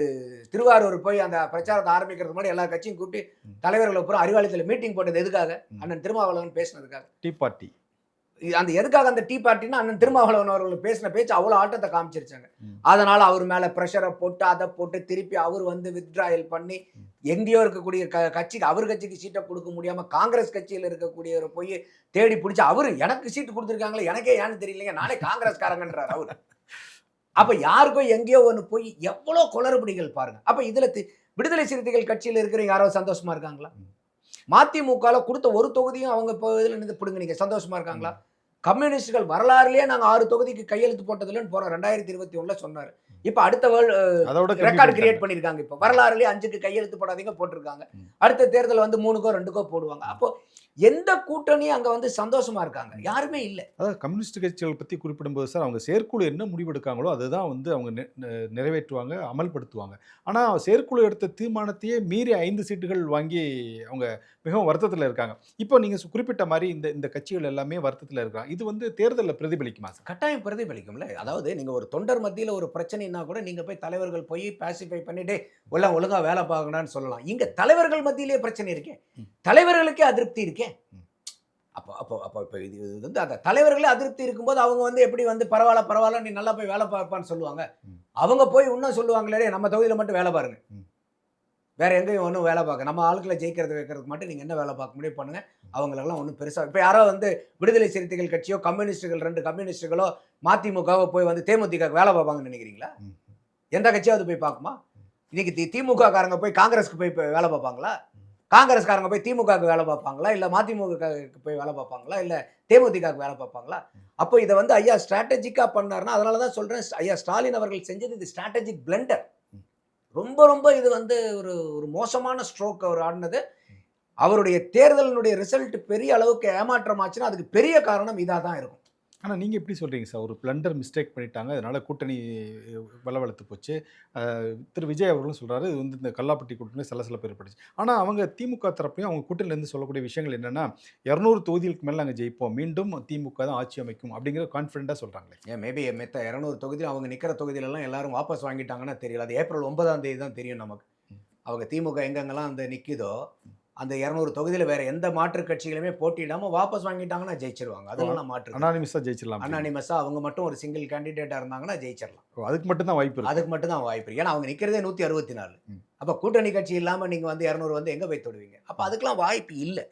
திருவாரூர் போய் அந்த பிரச்சாரத்தை ஆரம்பிக்கிறது முன்னாடி எல்லா கட்சியும் கூட்டி தலைவர்களை பூரா அறிவாலயத்தில் மீட்டிங் போட்டது எதுக்காக? அண்ணன் திருமாவளவன் பேசினதுக்காக. டீ பார்ட்டி அந்த எதுக்காக அந்த டீ பார்ட்டினா அண்ணன் திருமாவளவன் அவர்கள் பேசின பேச்சு அவ்வளோ ஆட்டத்தை காமிச்சிருச்சாங்க. அதனால அவர் மேல ப்ரெஷரை போட்டு அதை போட்டு திருப்பி அவர் வந்து வித்ட்ராயல் பண்ணி எங்கேயோ இருக்கக்கூடிய கட்சிக்கு அவர் கட்சிக்கு சீட்டை கொடுக்க முடியாம காங்கிரஸ் கட்சியில் இருக்கக்கூடியவரை போய் தேடி பிடிச்சி அவரு எனக்கு சீட்டு கொடுத்துருக்காங்களே எனக்கே ஏன்னு தெரியலைங்க நானே காங்கிரஸ்காரங்கன்றார் அவர். அப்ப யாருக்கோ எங்கேயோ ஒன்று போய் எவ்வளோ குளறுபடிகள் பாருங்க. அப்ப இதுல விடுதலை சிறுத்தைகள் கட்சியில் இருக்கிற யாரோ சந்தோஷமா இருக்காங்களா? மதிமுகல கொடுத்த ஒரு தொகுதியும் அவங்க இப்போ இதில் இருந்து பிடுங்க நீங்க சந்தோஷமா இருக்காங்களா? கம்யூனிஸ்டுகள் வரலாறுலயே நாங்க 6 தொகுதிக்கு கையெழுத்து போட்டதுலன்னு போறோம் 2021 சொன்னாரு. இப்ப அடுத்த ரெக்கார்டு கிரியேட் பண்ணிருக்காங்க. இப்ப வரலாறுலயே 5க்கு கையெழுத்து போடாதீங்க போட்டிருக்காங்க. அடுத்த தேர்தல் வந்து 3கோ 2கோ போடுவாங்க. அப்போ எந்த கூட்டணியும் அங்க வந்து சந்தோஷமா இருக்காங்க? யாருமே இல்லை. அதாவது கம்யூனிஸ்ட் கட்சிகள் பற்றி குறிப்பிடும்போது சார் அவங்க செயற்குழு என்ன முடிவெடுக்காங்களோ அதுதான் வந்து அவங்க நிறைவேற்றுவாங்க, அமல்படுத்துவாங்க. ஆனால் செயற்குழு எடுத்த தீர்மானத்தையே மீறி 5 சீட்டுகள் வாங்கி அவங்க மிகவும் வருத்தத்தில் இருக்காங்க. இப்போ நீங்கள் குறிப்பிட்ட மாதிரி இந்த கட்சிகள் எல்லாமே வருத்தத்தில் இருக்காங்க. இது வந்து தேர்தலில் பிரதிபலிக்குமா சார்? கட்டாயம் பிரதிபலிக்கும்ல. அதாவது நீங்க ஒரு தொண்டர் மத்தியில் ஒரு பிரச்சனைனா கூட நீங்க போய் தலைவர்கள் போய் பாசிஃபை பண்ணிட்டு எல்லாம் ஒழுங்கா வேலை பார்க்கணும்னு சொல்லலாம். இங்க தலைவர்கள் மத்தியிலே பிரச்சனை இருக்கே, தலைவர்களுக்கே அதிருப்தி இருக்கே. அப்போ அப்போ அப்போ இப்போ இது வந்து அந்த தலைவர்களே அதிருப்தி இருக்கும்போது அவங்க வந்து எப்படி வந்து பரவாயில்ல நீ நல்லா போய் வேலை பார்ப்பான்னு சொல்லுவாங்க. அவங்க போய் இன்னும் சொல்லுவாங்களே நம்ம தொகுதியில் மட்டும் வேலை பாருங்க, வேற எங்கேயும் ஒன்றும் வேலை பார்க்க நம்ம ஆளுக்களை ஜெயிக்கிறது வைக்கிறதுக்கு மட்டும் நீங்கள் என்ன வேலை பார்க்க முடியும் பண்ணுங்க. அவங்களெல்லாம் ஒன்றும் பெருசாக இப்போ யாரோ வந்து விடுதலை சிறுத்தைகள் கட்சியோ கம்யூனிஸ்டுகள் 2 கம்யூனிஸ்டுகளோ மதிமுகவோ போய் வந்து தேமுதிக வேலை பார்ப்பாங்கன்னு நினைக்கிறீங்களா? எந்த கட்சியாவது போய் பார்க்குமா? இன்னைக்கு திமுக காரங்க போய் காங்கிரஸ்க்கு போய் வேலை பார்ப்பாங்களா? காங்கிரஸ்காரங்க போய் திமுகவுக்கு வேலை பார்ப்பாங்களா? இல்லை மதிமுகவுக்கு போய் வேலை பார்ப்பாங்களா? இல்லை தேமுதிகவுக்கு வேலை பார்ப்பாங்களா? அப்போ இதை வந்து ஐயா ஸ்ட்ராட்டஜிக்காக பண்ணார்னா அதனால தான் சொல்கிறேன் ஐயா ஸ்டாலின் அவர்கள் செஞ்சது இது ஸ்ட்ராட்டஜிக் பிளண்டர். ரொம்ப இது வந்து ஒரு மோசமான ஸ்ட்ரோக் அவர் ஆடினது. அவருடைய தேர்தலினுடைய ரிசல்ட் பெரிய அளவுக்கு ஏமாற்றமாச்சுன்னா அதுக்கு பெரிய காரணம் இதாக தான் இருக்கும். ஆனால் நீங்கள் எப்படி சொல்கிறீங்க சார்? ஒரு பிளண்டர் மிஸ்டேக் பண்ணிட்டாங்க, அதனால் கூட்டணி வளவளத்து போச்சு. திரு விஜய் அவர்களும் சொல்கிறாரு இது வந்து இந்த கல்லாப்பட்டி கூட்டணி சலசலப்பு ஏற்பட்டுச்சு. ஆனால் அவங்க திமுக தரப்பையும் அவங்க கூட்டணியிலேருந்து சொல்லக்கூடிய விஷயங்கள் என்னென்னா 200 தொகுதிகளுக்கு மேலே நாங்கள் ஜெயிப்போம், மீண்டும் திமுக தான் ஆட்சி அமைக்கும் அப்படிங்கிற கான்ஃபிடென்ட்டாக சொல்கிறாங்களே. ஏன் மேபி மற்ற 200 தொகுதியில் அவங்க நிற்கிற தொகுதியிலலாம் எல்லாரும் வாபஸ் வாங்கிட்டாங்கன்னா தெரியல. அது ஏப்ரல் 9ஆம் தேதி தான் தெரியும் நமக்கு. அவங்க திமுக எங்கெங்கெல்லாம் அந்த நிற்கிதோ அந்த 200 தொகுதியில் வேற எந்த மாற்று கட்சிகளுமே போட்டியிடாம வாபஸ் வாங்கிட்டாங்கன்னா ஜெயிச்சிருவாங்க. அதெல்லாம் மாற்று அனானிமஸாக ஜெயிச்சிடலாம். அனானிமஸா அவங்க மட்டும் ஒரு சிங்கிள் கேண்டிடேட்டா இருந்தாங்கன்னா ஜெயிச்சிடலாம். அதுக்கு மட்டும் தான் வாய்ப்பு. அதுக்கு மட்டும் தான் வாய்ப்பு. ஏன்னா அவங்க நிற்கிறதே 164. அப்போ கூட்டணி கட்சி இல்லாமல் நீங்கள் வந்து 200 வந்து எங்கே போய் தொடுவீங்க? அப்போ அதுக்கெல்லாம் வாய்ப்பு இல்லை.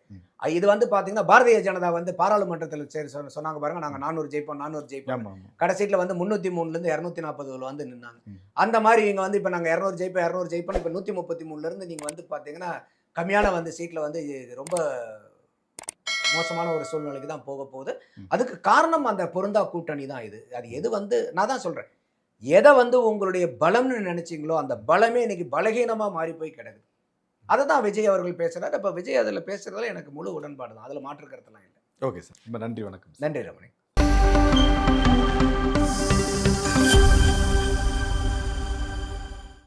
இது வந்து பார்த்தீங்கன்னா பாரதிய ஜனதா வந்து பாராளுமன்றத்தில் சரி சொன்னாங்க பாருங்க, நாங்கள் 400 ஜெயிப்போம். கடைசியில் வந்து 303லேருந்து 240 வந்து நின்னாங்க. அந்த மாதிரி இங்கே வந்து இப்போ நாங்கள் 200 ஜெயிப்போம். இப்போ 133லேருந்து நீங்கள் வந்து பார்த்தீங்கன்னா கம்மியான வந்து சீட்டில் வந்து ரொம்ப மோசமான ஒரு சூழ்நிலைக்கு தான் போக போகுது. அதுக்கு காரணம் அந்த பொருந்தா கூட்டணி தான். அது எது வந்து நான் தான் சொல்கிறேன், எதை வந்து உங்களுடைய பலம்னு நினைச்சிங்களோ அந்த பலமே இன்னைக்கு பலகீனமாக மாறி போய் கிடக்குது. அதை தான் விஜய் அவர்கள் பேசுகிறார். இப்போ விஜய் அதில் பேசுகிறதுல எனக்கு முழு உடன்பாடு தான், அதில் மாற்று கருத்தெல்லாம் இல்லை. ஓகே சார், ரொம்ப நன்றி, வணக்கம். நன்றி ரமணி.